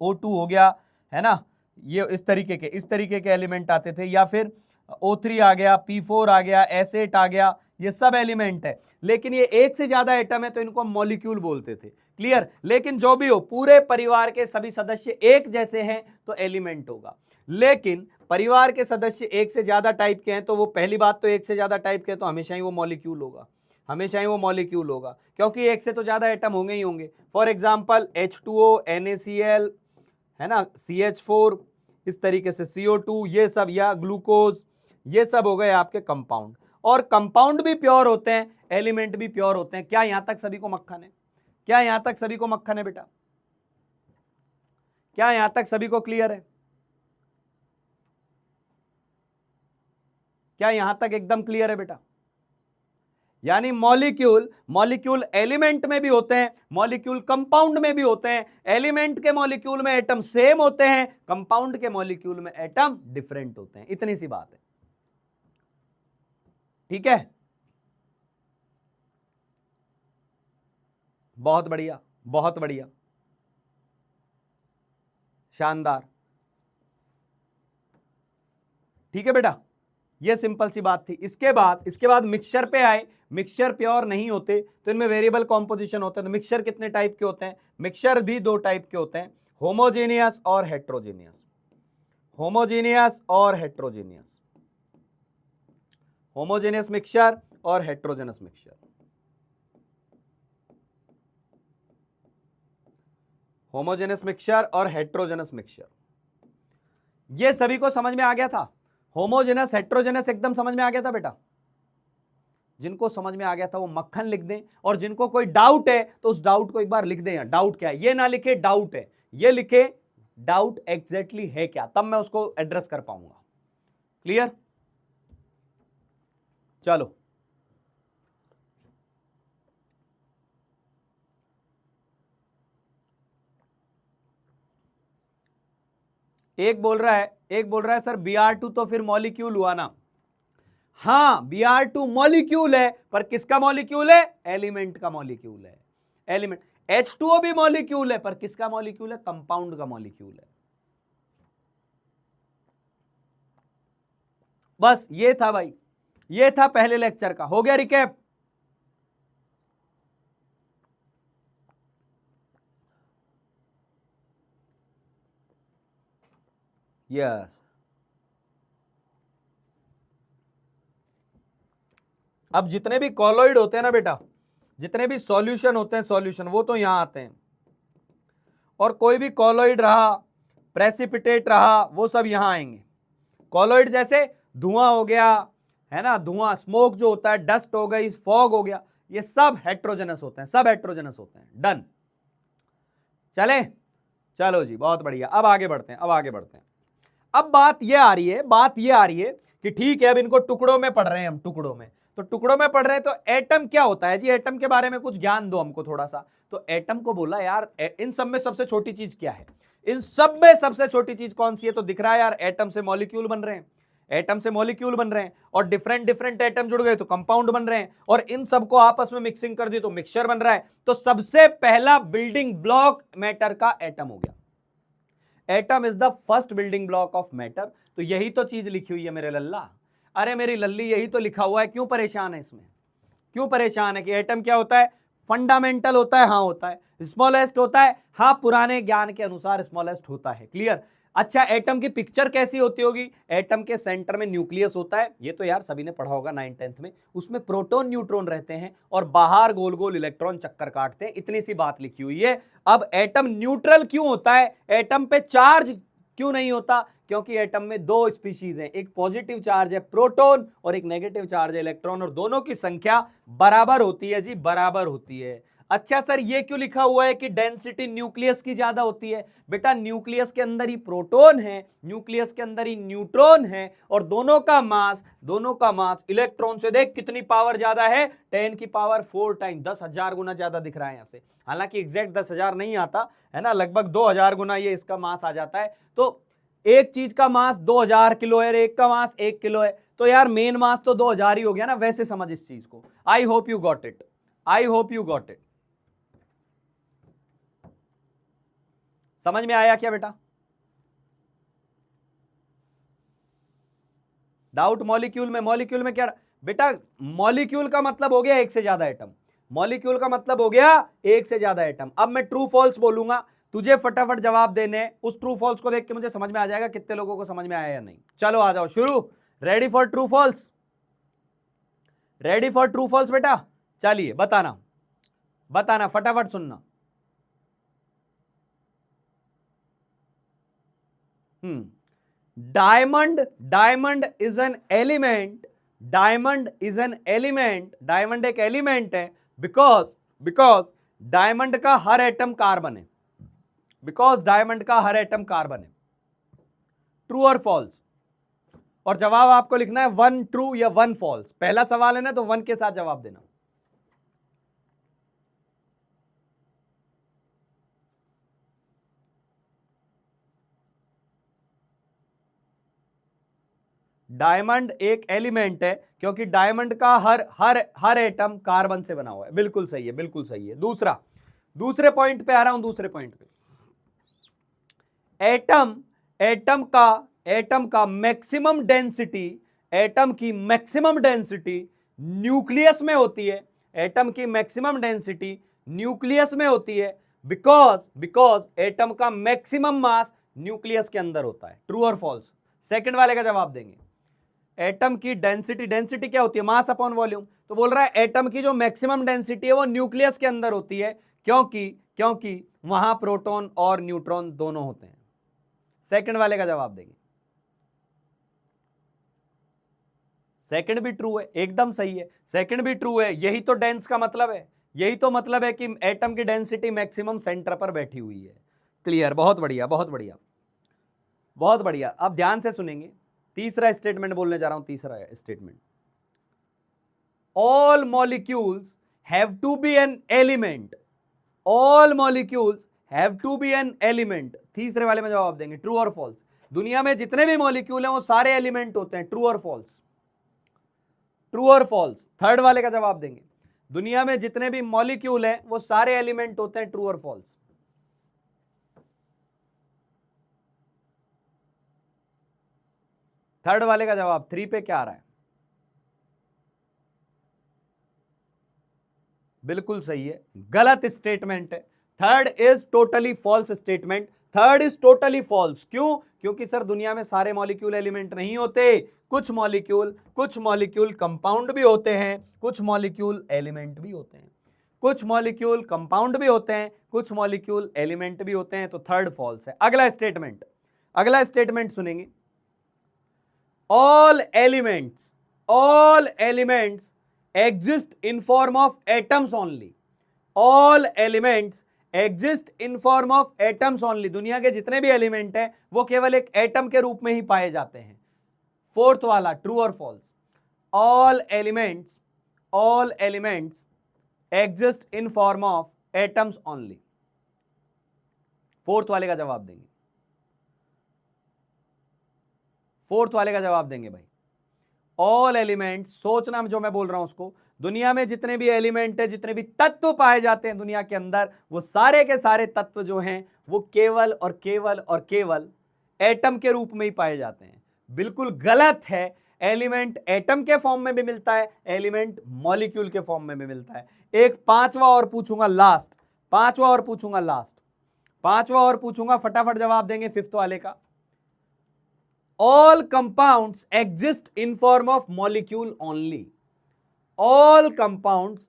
O2 हो गया, है ना, ये इस तरीके के एलिमेंट आते थे। या फिर O3 आ गया, P4 आ गया, S8 आ गया, ये सब एलिमेंट है। लेकिन ये एक से ज्यादा एटम है तो इनको मॉलिक्यूल बोलते थे, क्लियर। लेकिन जो भी हो, पूरे परिवार के सभी सदस्य एक जैसे हैं तो एलिमेंट होगा। लेकिन परिवार के सदस्य एक से ज्यादा टाइप के हैं तो वो, पहली बात तो एक से ज्यादा टाइप के हैं तो हमेशा ही वो मॉलिक्यूल होगा, हमेशा ही वो मॉलिक्यूल होगा, क्योंकि एक से तो ज्यादा एटम होंगे ही होंगे। फॉर एग्जाम्पल H2O, NaCl, है ना, CH4, इस तरीके से CO2, ये सब, या ग्लूकोज, ये सब हो गए आपके कंपाउंड। और कंपाउंड भी प्योर होते हैं, एलिमेंट भी प्योर होते हैं। क्या यहां तक सभी को मक्खन है? क्या यहां तक सभी को मक्खन है बेटा? क्या यहां तक सभी को क्लियर है? क्या यहां तक एकदम क्लियर है बेटा? यानी मॉलिक्यूल एलिमेंट में भी होते हैं, मॉलिक्यूल कंपाउंड में भी होते हैं। एलिमेंट के मॉलिक्यूल में एटम सेम होते हैं, कंपाउंड के मॉलिक्यूल में एटम डिफरेंट होते हैं। इतनी सी बात है, ठीक है। बहुत बढ़िया, बहुत बढ़िया, शानदार, ठीक है बेटा। ये सिंपल सी बात थी। इसके बाद मिक्सचर पे आए। मिक्सचर प्योर नहीं होते तो इनमें वेरिएबल कॉम्पोजिशन होता है। तो मिक्सचर कितने टाइप के होते हैं? मिक्सचर भी दो टाइप के होते हैं, होमोजेनियस और हेट्रोजेनियस। होमोजेनियस और हेट्रोजेनियस, होमोजेनियस मिक्सचर और हेट्रोजेनस मिक्सचर। होमोजेनस मिक्सचर और हेट्रोजेनस मिक्सचर, ये सभी को समझ में आ गया था? होमोजेनस, हेट्रोजेनस एकदम समझ में आ गया था बेटा? जिनको समझ में आ गया था वो मक्खन लिख दें, और जिनको कोई डाउट है तो उस डाउट को एक बार लिख दें। डाउट क्या है ये ना लिखे डाउट है, ये लिखे डाउट एग्जैक्टली है क्या, तब मैं उसको एड्रेस कर पाऊंगा। क्लियर? चलो, एक बोल रहा है सर Br2 तो फिर मॉलिक्यूल हुआ ना? हाँ, Br2 मॉलिक्यूल है, पर किसका मॉलिक्यूल है? एलिमेंट का मॉलिक्यूल है, एलिमेंट। H2O भी मॉलिक्यूल है, पर किसका मॉलिक्यूल है? कंपाउंड का मॉलिक्यूल है। बस ये था भाई, ये था पहले लेक्चर का। हो गया रिकैप? यस। अब जितने भी कॉलोइड होते हैं ना बेटा, जितने भी सॉल्यूशन होते हैं सॉल्यूशन वो तो यहां आते हैं, और कोई भी कॉलोइड रहा, प्रेसिपिटेट रहा, वो सब यहां आएंगे। कॉलोइड जैसे धुआं हो गया है ना, धुआं स्मोक जो होता है, डस्ट हो गई, फॉग हो गया, ये सब हेट्रोजेनस होते हैं, सब हेट्रोजेनस होते हैं। डन, चले, चलो जी बहुत बढ़िया। अब आगे बढ़ते हैं, अब आगे बढ़ते हैं। अब बात ये आ रही है, बात ये आ रही है कि ठीक है अब इनको टुकड़ों में पढ़ रहे हैं हम, टुकड़ों में, तो टुकड़ों में पढ़ रहे हैं तो एटम क्या होता है जी, एटम के बारे में कुछ ज्ञान दो हमको थोड़ा सा। तो एटम को बोला यार इन सब में सबसे छोटी चीज क्या है, इन सब में सबसे छोटी चीज कौन सी है, तो दिख रहा है यार एटम से मॉलिक्यूल बन रहे हैं, एटम से मॉलिक्यूल बन रहे हैं, और डिफरेंट डिफरेंट एटम जुड़ गए तो कंपाउंड बन रहे हैं, और इन सबको आपस में मिक्सिंग कर दी तो मिक्सचर बन रहा है। तो सबसे पहला बिल्डिंग ब्लॉक मैटर का एटम हो गया। Atom is the first building block of matter. तो यही तो चीज लिखी हुई है मेरे लल्ला, अरे मेरी लल्ली यही तो लिखा हुआ है, क्यों परेशान है इसमें, क्यों परेशान है कि एटम क्या होता है, फंडामेंटल होता है, हाँ होता है, स्मॉलेस्ट होता है, हाँ पुराने ज्ञान के अनुसार स्मॉलेस्ट होता है, क्लियर। अच्छा एटम की पिक्चर कैसी होती होगी, एटम के सेंटर में न्यूक्लियस होता है, ये तो यार सभी ने पढ़ा होगा 9th 10th में, उसमें प्रोटॉन न्यूट्रॉन रहते हैं और बाहर गोल गोल इलेक्ट्रॉन चक्कर काटते हैं, इतनी सी बात लिखी हुई है। अब एटम न्यूट्रल क्यों होता है, एटम पे चार्ज क्यों नहीं होता, क्योंकि एटम में दो स्पीशीज हैं, एक पॉजिटिव चार्ज है प्रोटॉन और एक नेगेटिव चार्ज है इलेक्ट्रॉन, और दोनों की संख्या बराबर होती है जी, बराबर होती है। अच्छा सर ये क्यों लिखा हुआ है कि डेंसिटी न्यूक्लियस की ज्यादा होती है, बेटा न्यूक्लियस के अंदर ही प्रोटॉन है, न्यूक्लियस के अंदर ही न्यूट्रॉन है, और दोनों का मास इलेक्ट्रॉन से देख कितनी पावर ज्यादा है, 10 की पावर 4 टाइम, 10,000 गुना ज्यादा दिख रहा है यहां से, हालांकि एग्जैक्ट 10,000 नहीं आता है ना, लगभग 2,000 गुना ये इसका मास आ जाता है। तो एक चीज का मास 2,000 किलो है, एक का मास 1 किलो है, तो यार मेन मास तो 2,000 ही हो गया ना, वैसे समझ इस चीज को। I hope you got it, I hope you got it. समझ में आया क्या बेटा, डाउट मॉलिक्यूल में, मॉलिक्यूल में क्या बेटा, मॉलिक्यूल का मतलब हो गया एक से ज्यादा एटम, मॉलिक्यूल का मतलब हो गया एक से ज्यादा एटम। अब मैं ट्रू फॉल्स बोलूंगा, तुझे फटाफट जवाब देने, उस ट्रू फॉल्स को देख के मुझे समझ में आ जाएगा कितने लोगों को समझ में आया या नहीं। चलो आ जाओ शुरू, ready for true false, ready for true false बेटा, चलिए बताना, बताना फटाफट सुनना। Diamond is an element, diamond is an element, diamond एक एलिमेंट है, बिकॉज डायमंड का हर एटम कार्बन है, बिकॉज डायमंड का हर एटम कार्बन है। ट्रू और फॉल्स, और जवाब आपको लिखना है 1 ट्रू या 1 फॉल्स, पहला सवाल है ना तो 1 के साथ जवाब देना। डायमंड एक एलिमेंट है क्योंकि डायमंड का हर एटम कार्बन से बना हुआ है, बिल्कुल सही है, बिल्कुल सही है। दूसरे पॉइंट पे आ रहा हूं, दूसरे पॉइंट पे, एटम का मैक्सिमम डेंसिटी, एटम की मैक्सिमम डेंसिटी न्यूक्लियस में होती है, एटम की मैक्सिमम डेंसिटी न्यूक्लियस में होती है, बिकॉज एटम का मैक्सिमम मास न्यूक्लियस के अंदर होता है। ट्रू और फॉल्स, सेकंड वाले का जवाब देंगे। एटम की डेंसिटी क्या होती है, मास अपॉन वॉल्यूम, तो बोल रहा है एटम की जो मैक्सिमम डेंसिटी है वो न्यूक्लियस के अंदर होती है, क्योंकि वहां प्रोटॉन और न्यूट्रॉन दोनों होते हैं। सेकंड वाले का जवाब देंगे, सेकंड भी ट्रू है, एकदम सही है, सेकंड भी ट्रू है, यही तो डेंस का मतलब है, यही तो मतलब है कि एटम की डेंसिटी मैक्सिमम सेंटर पर बैठी हुई है। क्लियर, बहुत बढ़िया, बहुत बढ़िया, बहुत बढ़िया। अब ध्यान से सुनेंगे, तीसरा स्टेटमेंट बोलने जा रहा हूं, तीसरा statement, all molecules have to be an element, all molecules have to be an element. तीसरे वाले में जवाब देंगे ट्रू और फॉल्स, दुनिया में जितने भी मॉलिक्यूल हैं वो सारे एलिमेंट होते हैं, ट्रू और फॉल्स, ट्रू और फॉल्स। थर्ड वाले का जवाब देंगे, दुनिया में जितने भी मॉलिक्यूल हैं वो सारे एलिमेंट होते हैं, ट्रू और फॉल्स। थर्ड वाले का जवाब 3 पे क्या आ रहा है, बिल्कुल सही है, गलत स्टेटमेंट है। Third is totally false statement, third is totally false. क्यों, क्योंकि सर दुनिया में सारे मॉलिक्यूल एलिमेंट नहीं होते, कुछ मॉलिक्यूल कंपाउंड भी होते हैं, कुछ मॉलिक्यूल एलिमेंट भी होते हैं। कुछ मॉलिक्यूल कंपाउंड भी होते हैं, कुछ मॉलिक्यूल एलिमेंट भी होते हैं, तो थर्ड फॉल्स है। अगला स्टेटमेंट सुनेंगे, all elements exist in form of atoms only. All elements exist in form of atoms only. दुनिया के जितने भी एलिमेंट हैं वो केवल एक एटम के रूप में ही पाए जाते हैं। फोर्थ वाला, ट्रू और false? All elements exist in form of atoms only. Fourth वाले का जवाब देंगे, फोर्थ वाले का जवाब देंगे भाई। ऑल एलिमेंट्स, सोचना जो मैं बोल रहा हूं उसको, दुनिया में जितने भी एलिमेंट है, जितने भी तत्व पाए जाते हैं दुनिया के अंदर, वो सारे के सारे तत्व जो हैं वो केवल और केवल और केवल एटम के रूप में ही पाए जाते हैं। बिल्कुल गलत है। एलिमेंट एटम के फॉर्म में भी मिलता है, एलिमेंट मॉलिक्यूल के फॉर्म में भी मिलता है। एक पांचवा और पूछूंगा फटाफट जवाब देंगे फिफ्थ वाले का। All compounds exist in form of molecule only. All compounds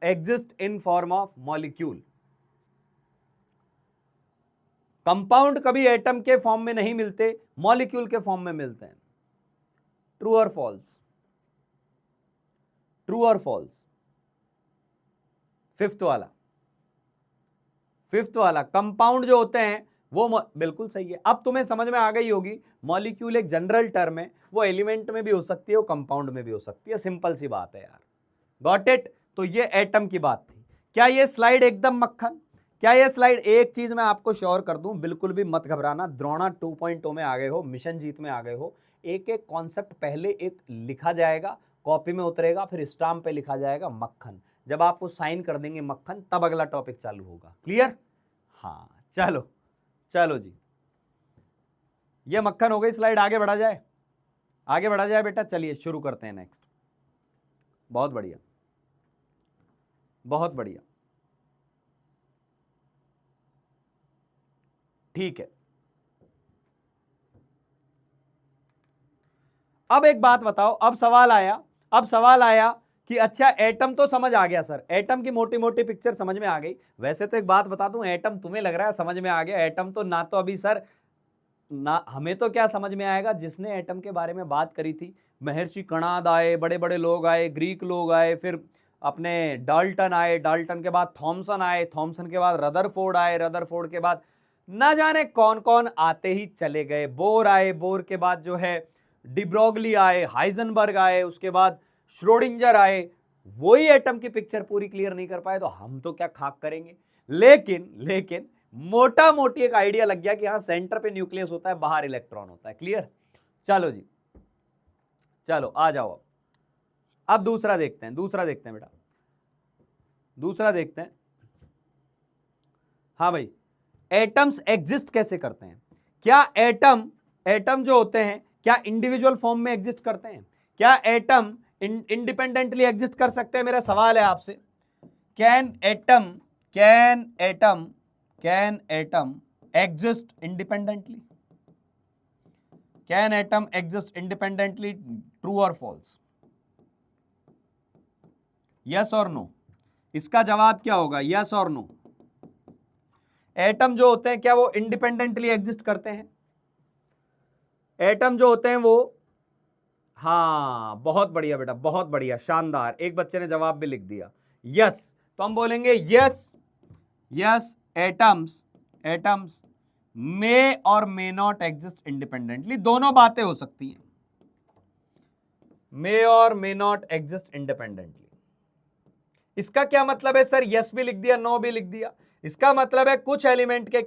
exist in form of molecule. Compound कभी एटम के फॉर्म में नहीं मिलते, मॉलिक्यूल के फॉर्म में मिलते हैं। ट्रू और फॉल्स? ट्रू और फॉल्स? फिफ्थ वाला कंपाउंड जो होते हैं वो बिल्कुल सही है। अब तुम्हें समझ में आ गई होगी, मॉलिक्यूल एक जनरल टर्म है, वो एलिमेंट में भी हो सकती है, वो कंपाउंड में भी हो सकती है। सिंपल सी बात है यार, गॉट इट? तो ये एटम की बात थी। क्या ये स्लाइड एकदम मक्खन? क्या ये स्लाइड, एक चीज मैं आपको श्योर कर दूं, बिल्कुल भी मत घबराना, द्रोणा 2.0 में आ गए हो, मिशन जीत में आ गए हो। एक एक कॉन्सेप्ट पहले एक लिखा जाएगा, कॉपी में उतरेगा, फिर स्टाम्प पे लिखा जाएगा मक्खन। जब आप वो साइन कर देंगे मक्खन, तब अगला टॉपिक चालू होगा। क्लियर? हाँ, चलो जी, ये मक्खन हो गई स्लाइड। आगे बढ़ा जाए बेटा। चलिए शुरू करते हैं नेक्स्ट। बहुत बढ़िया, ठीक है। अब एक बात बताओ, अब सवाल आया कि अच्छा एटम तो समझ आ गया सर, एटम की मोटी मोटी पिक्चर समझ में आ गई। वैसे तो एक बात बता दूं, एटम तुम्हें लग रहा है समझ में आ गया, एटम तो ना तो अभी सर ना, हमें तो क्या समझ में आएगा, जिसने एटम के बारे में बात करी थी, महर्षि कणाद आए, बड़े बड़े लोग आए, ग्रीक लोग आए, फिर अपने डाल्टन आए, डाल्टन के बाद थॉमसन आए, थॉमसन के बाद रदरफोर्ड आए, रदरफोर्ड के बाद ना जाने कौन कौन आते ही चले गए। बोर आए, बोर के बाद जो है डिब्रोगली आए, हाइजनबर्ग आए, उसके बाद श्रोडिंजर आए। वही एटम की पिक्चर पूरी क्लियर नहीं कर पाए, तो हम तो क्या खाक करेंगे। लेकिन मोटा मोटी एक आइडिया लग गया कि हाँ, सेंटर पे न्यूक्लियस होता है, बाहर इलेक्ट्रॉन होता है। क्लियर? चलो जी, चलो आ जाओ। अब दूसरा देखते हैं बेटा, दूसरा देखते हैं। हाँ भाई, एटम्स एग्जिस्ट कैसे करते हैं? क्या एटम जो होते हैं, क्या इंडिविजुअल फॉर्म में एग्जिस्ट करते हैं? क्या एटम इंडिपेंडेंटली एग्जिस्ट कर सकते हैं? मेरा सवाल है आपसे, can atom exist independently? Can atom exist independently? True और फॉल्स? यस और नो? इसका जवाब क्या होगा, यस और नो? एटम जो होते हैं क्या वो इंडिपेंडेंटली एग्जिस्ट करते हैं? एटम जो होते हैं वो, हाँ बहुत बढ़िया बेटा, बहुत बढ़िया, शानदार। एक बच्चे ने जवाब भी लिख दिया यस। तो हम बोलेंगे यस एटम्स मे और मे नॉट एग्जिस्ट इंडिपेंडेंटली। दोनों बातें हो सकती हैं, मे और मे नॉट एग्जिस्ट इंडिपेंडेंटली। इसका क्या मतलब है सर? यस भी लिख दिया, नो भी लिख दिया। इसका मतलब है कुछ एलिमेंट के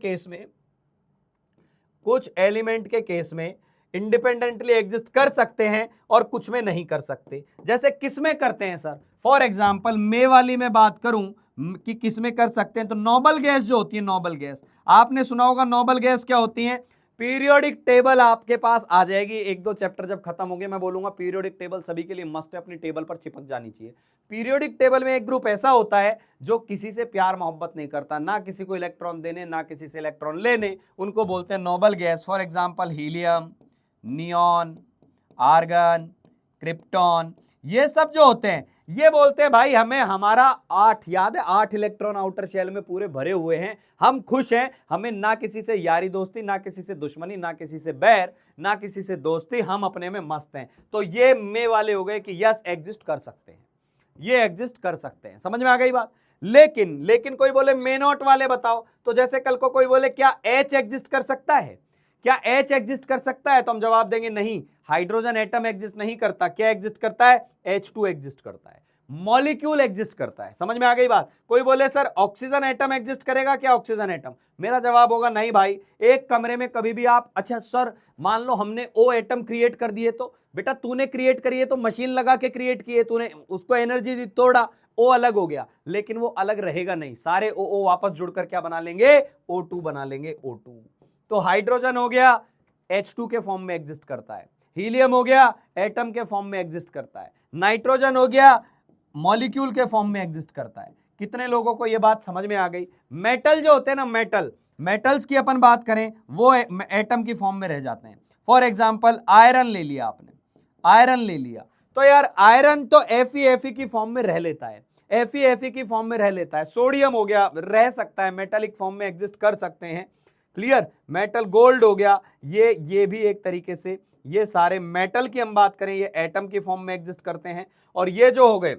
केस में इंडिपेंडेंटली एग्जिस्ट कर सकते हैं और कुछ में नहीं कर सकते। जैसे किस में करते हैं सर? फॉर एग्जांपल मे वाली में बात करूं कि किस में कर सकते हैं, तो नोबल गैस जो होती है, नोबल गैस, आपने सुना होगा नोबल गैस क्या होती है। पीरियोडिक टेबल आपके पास आ जाएगी, एक दो चैप्टर जब खत्म हो गए मैं बोलूंगा पीरियोडिक टेबल सभी के लिए मस्ट है, अपनी टेबल पर चिपक जानी चाहिए। पीरियोडिक टेबल में एक ग्रुप ऐसा होता है जो किसी से प्यार मोहब्बत नहीं करता, ना किसी को इलेक्ट्रॉन देने ना किसी से इलेक्ट्रॉन लेने, उनको बोलते हैं noble gas. For example helium, neon, argon, krypton, ये सब जो होते हैं ये बोलते हैं भाई हमें हमारा 8 याद है, 8 इलेक्ट्रॉन आउटर शेल में पूरे भरे हुए हैं, हम खुश हैं, हमें ना किसी से यारी दोस्ती, ना किसी से दुश्मनी, ना किसी से बैर, ना किसी से दोस्ती, हम अपने में मस्त हैं। तो ये मे वाले हो गए कि यस एग्जिस्ट कर सकते हैं, ये एग्जिस्ट कर सकते हैं। समझ में आ गई बात। लेकिन कोई बोले मे नॉट वाले बताओ, तो जैसे कल को कोई बोले क्या एच एग्जिस्ट कर सकता है, क्या एच एग्जिस्ट कर सकता है, तो हम जवाब देंगे नहीं, हाइड्रोजन एटम एग्जिस्ट नहीं करता। क्या एग्जिस्ट करता है, H2 एग्जिस्ट करता है, मॉलिक्यूल एग्जिस्ट करता है। समझ में आ गई बात। कोई बोले सर ऑक्सीजन एटम एग्जिस्ट करेगा क्या, ऑक्सीजन एटम, मेरा जवाब होगा नहीं भाई। एक कमरे में कभी भी आप, अच्छा सर मान लो हमने O एटम क्रिएट कर दिए, तो बेटा तूने क्रिएट करिए तो मशीन लगा के क्रिएट किए, तूने उसको एनर्जी दी, तोड़ा, O अलग हो गया, लेकिन वो अलग रहेगा नहीं, सारे O वापस जुड़कर क्या बना लेंगे, O2 बना लेंगे, O2। तो हाइड्रोजन हो गया H2 के फॉर्म में एग्जिस्ट करता है, हीलियम हो गया एटम के फॉर्म में एग्जिस्ट करता है, नाइट्रोजन हो गया मॉलिक्यूल के फॉर्म में एग्जिस्ट करता है। कितने लोगों को यह बात समझ में आ गई। मेटल जो होते हैं ना, मेटल्स की अपन बात करें, वो एटम की फॉर्म में रह जाते हैं। फॉर एग्जांपल आयरन ले लिया आपने, आयरन ले लिया, तो यार आयरन तो Fe की फॉर्म में रह लेता है, Fe की फॉर्म में रह लेता है। सोडियम हो गया, रह सकता है, मेटालिक फॉर्म में एग्जिस्ट कर सकते हैं, क्लियर। मेटल गोल्ड हो गया, ये भी एक तरीके से, ये सारे मेटल की हम बात करें, ये एटम की फॉर्म में एग्जिस्ट करते हैं। और ये जो हो गए,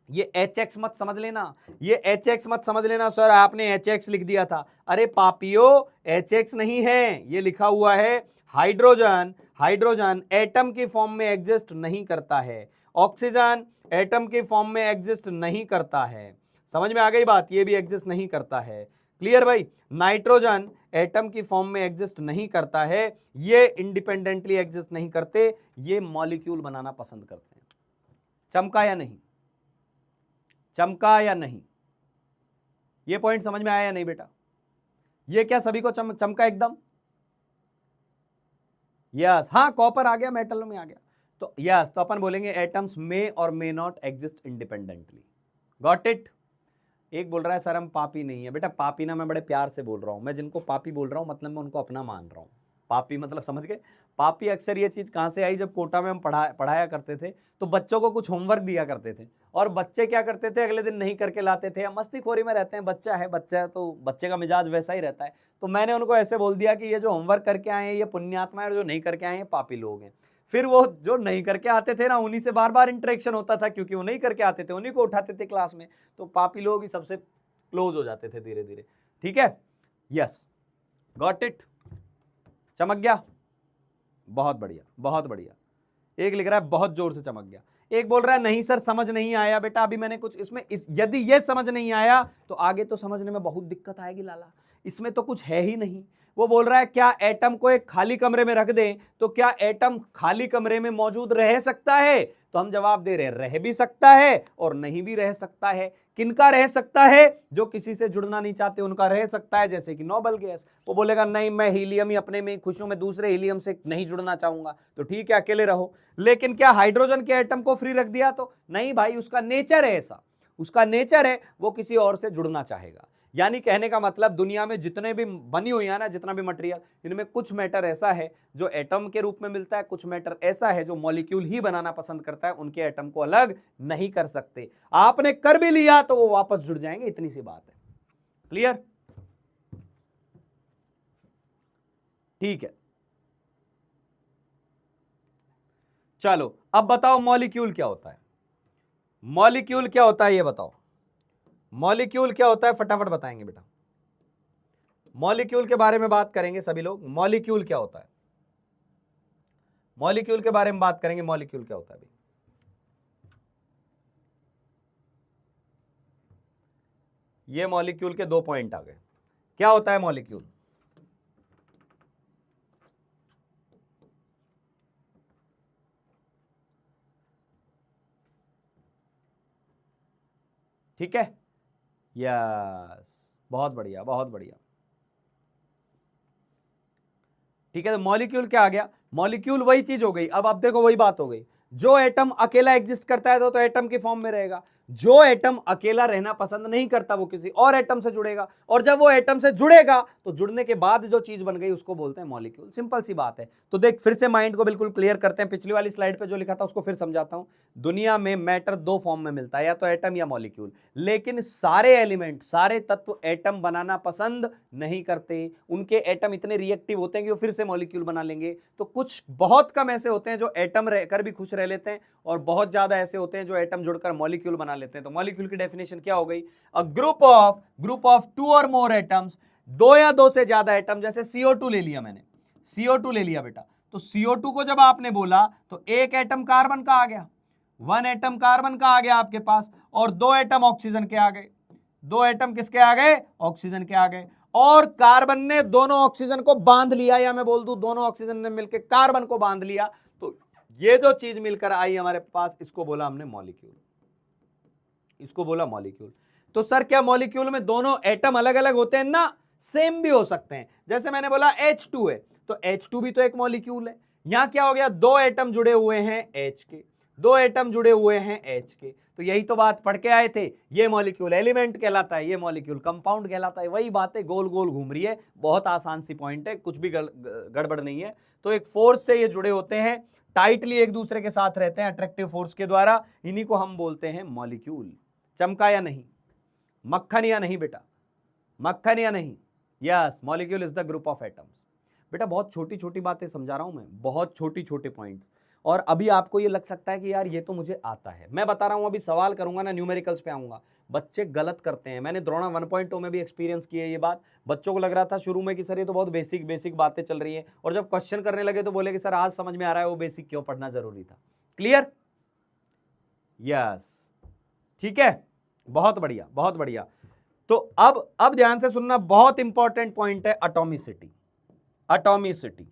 ये HX मत समझ लेना, ये HX मत समझ लेना सर आपने HX लिख दिया था, अरे पापियो HX नहीं है, ये लिखा हुआ है हाइड्रोजन। हाइड्रोजन एटम की फॉर्म में एग्जिस्ट नहीं करता है, ऑक्सीजन एटम की फॉर्म में एग्जिस्ट नहीं करता है। समझ में आ गई बात, ये भी एग्जिस्ट नहीं करता है, क्लियर भाई। नाइट्रोजन एटम की फॉर्म में एग्जिस्ट नहीं करता है, ये इंडिपेंडेंटली एग्जिस्ट नहीं करते, ये मॉलिक्यूल बनाना पसंद करते हैं। चमका या नहीं, चमका या नहीं, ये पॉइंट समझ में आया या नहीं बेटा। ये क्या सभी को चमका एकदम, यस, हाँ कॉपर आ गया, मेटल में आ गया, तो यस, तो अपन बोलेंगे एटम्स मे और may not exist independently. Got it. एक बोल रहा है सर हम पापी नहीं है, बेटा पापी ना मैं बड़े प्यार से बोल रहा हूं, मैं जिनको पापी बोल रहा हूं मतलब मैं उनको अपना मान रहा हूं। पापी मतलब समझ गए। पापी अक्सर ये चीज़ कहाँ से आई, जब कोटा में हम पढ़ाया करते थे तो बच्चों को कुछ होमवर्क दिया करते थे, और बच्चे क्या करते थे, अगले दिन नहीं करके लाते थे, या मस्तीखोरी में रहते हैं, बच्चा है तो बच्चे का मिजाज वैसा ही रहता है। तो मैंने उनको ऐसे बोल दिया कि ये जो होमवर्क करके आए हैं ये पुण्यात्मा है, और जो नहीं करके आए हैं पापी लोग हैं। फिर वो जो नहीं करके आते थे ना, उन्हीं से बार बार इंटरेक्शन होता था, क्योंकि वो नहीं करके आते थे, उन्हीं को उठाते थे क्लास में, तो पापी लोग ही सबसे क्लोज हो जाते थे धीरे धीरे। ठीक है, यस, गॉट इट, चमक गया, बहुत बढ़िया बहुत बढ़िया। एक लिख रहा है बहुत जोर से चमक गया, एक बोल रहा है नहीं सर समझ नहीं आया। बेटा अभी मैंने कुछ इसमें यदि ये समझ नहीं आया तो आगे तो समझने में बहुत दिक्कत आएगी लाला, इसमें तो कुछ है ही नहीं। वो बोल रहा है क्या एटम को एक खाली कमरे में रख दें तो क्या एटम खाली कमरे में मौजूद रह सकता है, तो हम जवाब दे रहे हैं रह भी सकता है और नहीं भी रह सकता है। किनका रह सकता है, जो किसी से जुड़ना नहीं चाहते उनका रह सकता है, जैसे कि नोबल गैस। वो बोलेगा नहीं मैं हीलियम ही अपने में खुश हूं, मैं दूसरे हीलियम से नहीं जुड़ना चाहूंगा, तो ठीक है अकेले रहो। लेकिन क्या हाइड्रोजन के एटम को फ्री रख दिया तो नहीं भाई, उसका नेचर है ऐसा, उसका नेचर है वो किसी और से जुड़ना चाहेगा। यानी कहने का मतलब दुनिया में जितने भी बनी हुई है ना, जितना भी मटेरियल, इनमें कुछ मैटर ऐसा है जो एटम के रूप में मिलता है, कुछ मैटर ऐसा है जो मॉलिक्यूल ही बनाना पसंद करता है, उनके एटम को अलग नहीं कर सकते। आपने कर भी लिया तो वो वापस जुड़ जाएंगे, इतनी सी बात है, क्लियर। ठीक है, चलो अब बताओ मॉलिक्यूल क्या होता है, मॉलिक्यूल क्या होता है ये बताओ, मॉलिक्यूल क्या होता है फटाफट बताएंगे बेटा। मॉलिक्यूल के बारे में बात करेंगे सभी लोग, मॉलिक्यूल क्या होता है, मॉलिक्यूल के बारे में बात करेंगे, मॉलिक्यूल क्या होता है। ये मॉलिक्यूल के 2 पॉइंट आ गए। क्या होता है मॉलिक्यूल, ठीक है, यस, बहुत बढ़िया बहुत बढ़िया। ठीक है, तो मॉलिक्यूल क्या आ गया, मॉलिक्यूल वही चीज हो गई। अब देखो वही बात हो गई, जो एटम अकेला एग्जिस्ट करता है तो एटम की फॉर्म में रहेगा, जो एटम अकेला रहना पसंद नहीं करता वो किसी और एटम से जुड़ेगा, और जब वो एटम से जुड़ेगा तो जुड़ने के बाद जो चीज बन गई उसको बोलते हैं मॉलिक्यूल। सिंपल सी बात है। तो देख फिर से माइंड को बिल्कुल क्लियर करते हैं, पिछली वाली स्लाइड पे जो लिखा था उसको फिर समझाता हूं। दुनिया में मैटर दो फॉर्म में मिलता है, या तो एटम या मॉलिक्यूल, लेकिन सारे एलिमेंट, सारे तत्व एटम बनाना पसंद नहीं करते। उनके एटम इतने रिएक्टिव होते हैं कि वो फिर से मॉलिक्यूल बना लेंगे। तो कुछ बहुत कम ऐसे होते हैं जो एटम रहकर भी खुश रह लेते हैं, और बहुत ज्यादा ऐसे होते हैं जो एटम जुड़कर मॉलिक्यूल बना लेते हैं। तो मॉलिक्यूल की डेफिनेशन क्या हो गई? अ ग्रुप ऑफ 2 और मोर एटम्स, दो या दो से ज्यादा एटम। जैसे CO2 ले लिया मैंने, CO2 ले लिया बेटा, तो CO2 को जब आपने बोला तो एक एटम कार्बन का आ गया, 1 एटम कार्बन का आ गया आपके पास, और 2 एटम ऑक्सीजन के आ गए। 2 एटम किसके आ गए? ऑक्सीजन के आ गए। और कार्बन ने दोनों ऑक्सीजन को बांध लिया, या मैं बोल दूं दोनों ऑक्सीजन ने मिलकर कार्बन को बांध लिया। तो ये जो चीज मिलकर आई हमारे पास, इसको बोला हमने मॉलिक्यूल, इसको बोला मॉलिक्यूल। तो सर क्या मॉलिक्यूल में दोनों एटम अलग अलग होते हैं ना? सेम भी हो सकते हैं। जैसे मैंने बोला H2 है, तो H2 भी तो एक मॉलिक्यूल है। यहां क्या हो गया? दो एटम जुड़े हुए हैं H के, दो एटम जुड़े हुए हैं H के। तो यही तो बात पढ़ के आए थे, ये मॉलिक्यूल एलिमेंट कहलाता है, ये मॉलिक्यूल कंपाउंड कहलाता है। वही बातें गोल गोल घूम रही है, बहुत आसान सी पॉइंट है, कुछ भी गड़बड़ नहीं है। तो एक फोर्स से ये जुड़े होते हैं, टाइटली एक दूसरे के साथ रहते हैं अट्रैक्टिव फोर्स के द्वारा, इन्हीं को हम बोलते हैं मॉलिक्यूल। चमका या नहीं? मक्खन या नहीं बेटा? मक्खन या नहीं? Yes, molecule is the group of atoms. बेटा बहुत छोटी छोटी बातें समझा रहा हूं मैं, बहुत छोटी छोटे पॉइंट्स। और अभी आपको ये लग सकता है कि यार ये तो मुझे आता है, मैं बता रहा हूं, अभी सवाल करूंगा ना, न्यूमेरिकल्स पे आऊंगा। बच्चे गलत करते हैं, मैंने द्रोणा 1.0 में भी एक्सपीरियंस किया ये बात। बच्चों को लग रहा था शुरू में कि सर ये तो बहुत बेसिक बेसिक बातें चल रही हैं, और जब क्वेश्चन करने लगे तो बोले कि सर आज समझ में आ रहा है वो बेसिक क्यों पढ़ना जरूरी था। क्लियर? यस, ठीक है, बहुत बढ़िया बहुत बढ़िया। तो अब ध्यान से सुनना, बहुत इंपॉर्टेंट पॉइंट है atomicity. Atomicity,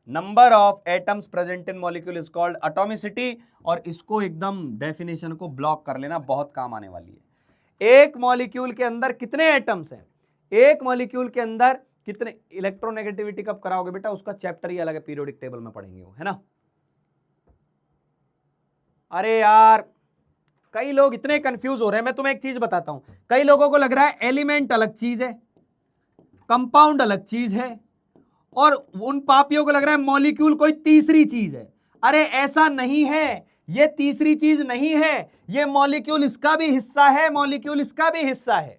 number of atoms present in molecule is called atomicity. और इसको एकदम डेफिनेशन को ब्लॉक कर लेना, बहुत काम आने वाली है। एक मॉलिक्यूल के अंदर कितने एटम्स हैं? एक मॉलिक्यूल के अंदर कितने? इलेक्ट्रोनेगेटिविटी कब कराओगे बेटा? उसका चैप्टर ही अलग है, पीरियोडिक टेबल में पढ़ेंगे वो, है ना। अरे यार कई लोग इतने कंफ्यूज हो रहे हैं, मैं तुम्हें एक चीज बताता हूं। कई लोगों को लग रहा है एलिमेंट अलग चीज है, कंपाउंड अलग चीज है, और उन पापियों को लग रहा है मॉलिक्यूल कोई तीसरी चीज है। अरे ऐसा नहीं है, ये तीसरी चीज नहीं है, ये मॉलिक्यूल इसका भी हिस्सा है, मॉलिक्यूल इसका भी हिस्सा है।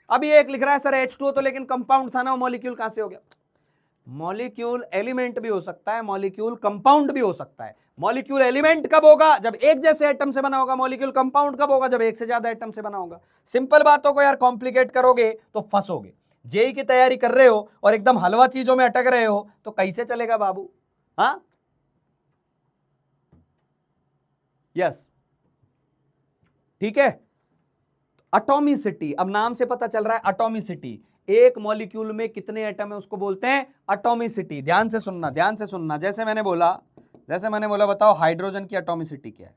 अभी एक लिख रहा है सर H2O तो लेकिन कंपाउंड था ना, मॉलिक्यूल कहां से हो गया? मॉलिक्यूल एलिमेंट भी हो सकता है, मॉलिक्यूल कंपाउंड भी हो सकता है। मॉलिक्यूल एलिमेंट कब होगा? जब एक जैसे एटम से बना होगा। मॉलिक्यूल कंपाउंड कब होगा? जब एक से ज्यादा एटम से बना होगा। सिंपल बातों को यार कॉम्प्लिकेट करोगे तो फंसोगे। जेई की तैयारी कर रहे हो और एकदम हलवा चीजों में अटक रहे हो तो कैसे चलेगा बाबू? हाँ, यस, ठीक है। एटॉमिसिटी, अब नाम से पता चल रहा है एटॉमिसिटी, एक मॉलिक्यूल में कितने एटम है उसको बोलते हैं एटॉमिसिटी। ध्यान से सुनना, ध्यान से सुनना। जैसे मैंने बोला बताओ हाइड्रोजन की एटॉमिसिटी क्या है?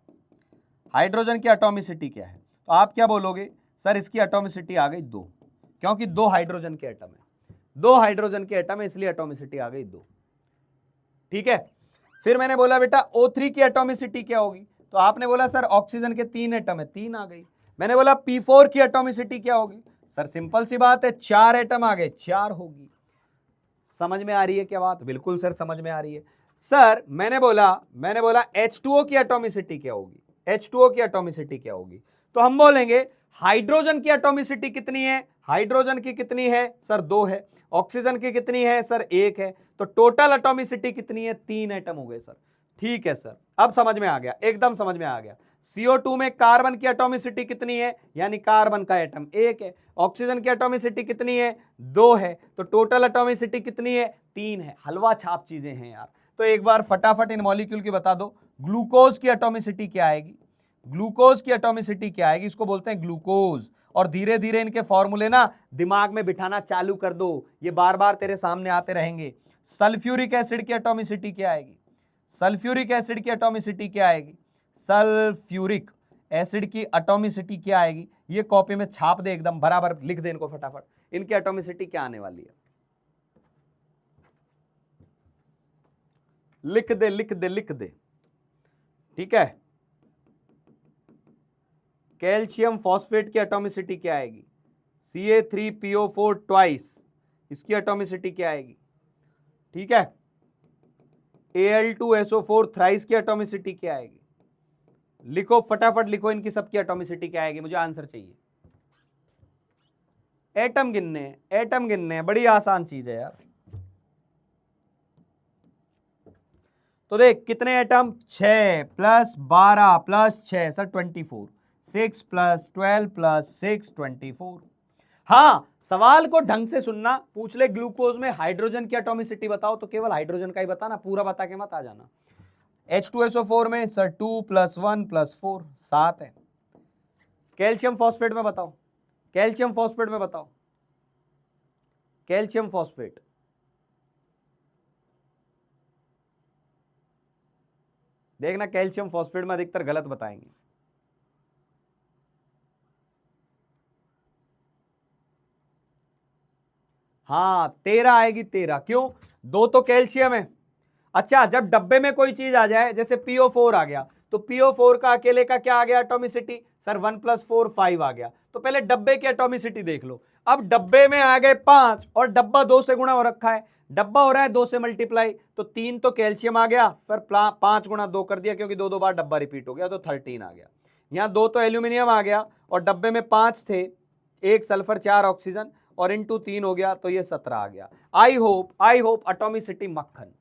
हाइड्रोजन की एटॉमिसिटी क्या है? तो आप क्या बोलोगे? सर इसकी एटॉमिसिटी आ गई 2, क्योंकि 2 हाइड्रोजन के एटम है, 2 हाइड्रोजन के एटम है, इसलिए एटॉमिसिटी आ गई 2। ठीक है। फिर मैंने बोला बेटा O3 की एटॉमिसिटी क्या होगी? तो आपने बोला सर ऑक्सीजन के 3 एटम है, 3 आ गई। मैंने बोला P4 की एटॉमिसिटी क्या होगी? सर सिंपल सी बात है, 4 एटम आ गए, 4 होगी। समझ में आ रही है क्या बात? बिल्कुल सर समझ में आ रही है। सर मैंने बोला H2O की एटॉमिसिटी क्या होगी? H2O की एटॉमिसिटी क्या होगी? तो हम बोलेंगे हाइड्रोजन की एटॉमिसिटी कितनी है? हाइड्रोजन की कितनी है? सर 2 है। ऑक्सीजन की कितनी है? सर 1 है। तो टोटल एटॉमिसिटी कितनी है? 3 एटम हो गए सर। ठीक है सर, अब समझ में आ गया, एकदम समझ में आ गया। CO2 में कार्बन की एटॉमिसिटी कितनी है? यानी कार्बन का एटम 1 है। ऑक्सीजन की एटॉमिसिटी कितनी है? 2 है। तो टोटल एटॉमिसिटी कितनी है? 3 है। हलवा छाप चीजें हैं यार। तो एक बार फटाफट इन मॉलिक्यूल की बता दो। ग्लूकोज की एटॉमिसिटी क्या आएगी? ग्लूकोज की एटॉमिसिटी क्या आएगी? इसको बोलते हैं ग्लूकोज। और धीरे धीरे इनके फॉर्मूले ना दिमाग में बिठाना चालू कर दो, ये बार बार तेरे सामने आते रहेंगे। सल्फ्यूरिक एसिड की एटॉमिसिटी क्या आएगी? सल्फ्यूरिक एसिड की एटॉमिसिटी क्या आएगी? सल्फ्यूरिक एसिड की एटॉमिसिटी क्या आएगी? ये कॉपी में छाप दे, एकदम बराबर लिख दे इनको फटाफट। इनकी एटॉमिसिटी क्या आने वाली है? लिख दे लिख दे लिख दे। ठीक है, कैल्शियम फॉस्फेट की एटॉमिसिटी क्या आएगी? Ca3PO4 ट्वाइस, इसकी एटॉमिसिटी क्या आएगी? ठीक है, Al2SO4 थ्राइस की एटॉमिसिटी क्या आएगी? लिखो फटाफट लिखो, इनकी सबकी एटॉमिसिटी क्या आएगी, मुझे आंसर चाहिए। एटम गिनने, एटम गिनने, बड़ी आसान चीज है यार। तो देख कितने atom, 6 plus 12 plus 6 sir 24, 6 plus 12 plus 6 24। हाँ, सवाल को ढंग से सुनना, पूछ ले ग्लूकोज में हाइड्रोजन की एटॉमिसिटी बताओ तो केवल हाइड्रोजन का ही बताना, पूरा बता के मत आ जाना। H2SO4 में सर 2 प्लस 1 प्लस 4 7 है। कैल्शियम फॉस्फेट में बताओ, कैल्शियम फॉस्फेट में बताओ, कैल्शियम फॉस्फेट देखना, कैल्शियम फॉस्फेट में अधिकतर गलत बताएंगे। हाँ 13 आएगी, 13 क्यों? 2 तो कैल्शियम है। अच्छा, जब डब्बे में कोई चीज आ जाए, जैसे PO4 आ गया, तो PO4 का अकेले का क्या आ गया एटॉमिसिटी? सर 1 + 4 5 आ गया। तो पहले डब्बे की एटॉमिसिटी देख लो। अब डब्बे में आ गए 5 और डब्बा 2 से गुणा हो रखा है, डब्बा हो रहा है 2 से मल्टीप्लाई, तो 3 तो कैल्शियम आ गया, फिर 5 गुणा 2 कर दिया क्योंकि 2 बार डब्बा रिपीट हो गया, तो 13 आ गया। यहाँ 2 तो एल्यूमिनियम आ गया और डब्बे में 5 थे, 1 सल्फर 4 ऑक्सीजन और इंटू 3 हो गया, तो ये 17 आ गया। आई होप एटॉमिसिटी मक्खन,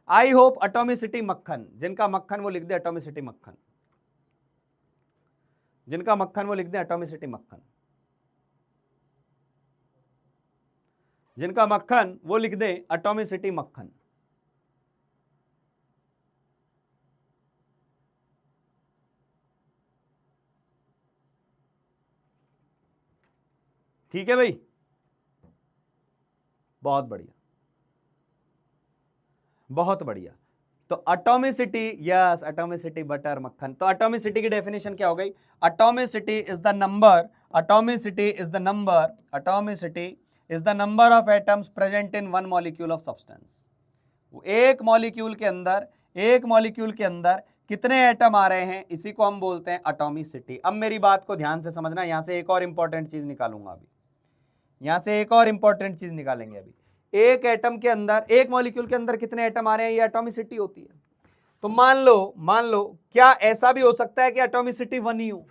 आई होप एटॉमिसिटी मक्खन, जिनका मक्खन वो लिख दे एटॉमिसिटी मक्खन, जिनका मक्खन वो लिख दे एटॉमिसिटी मक्खन, जिनका मक्खन वो लिख दे एटॉमिसिटी मक्खन। ठीक है भाई, बहुत बढ़िया, बहुत बढ़िया। तो एटॉमिसिटी, यस एटॉमिसिटी बटर मक्खन। तो एटॉमिसिटी की डेफिनेशन क्या हो गई? Atomicity is the number, atomicity is the number, atomicity is the number of atoms present in one molecule of substance. एक मॉलिक्यूल के अंदर, एक मॉलिक्यूल के अंदर कितने एटम आ रहे हैं, इसी को हम बोलते हैं एटॉमिसिटी। अब मेरी बात को ध्यान से समझना, यहां से एक और इंपॉर्टेंट चीज निकालूंगा अभी, यहां से एक और इंपॉर्टेंट चीज निकालेंगे अभी। एक एटम के अंदर, एक मॉलिक्यूल के अंदर कितने एटम आ रहे हैं, ये एटॉमिसिटी होती है। तो मान लो क्या ऐसा भी हो सकता है कि एटॉमिसिटी 1 ही हो?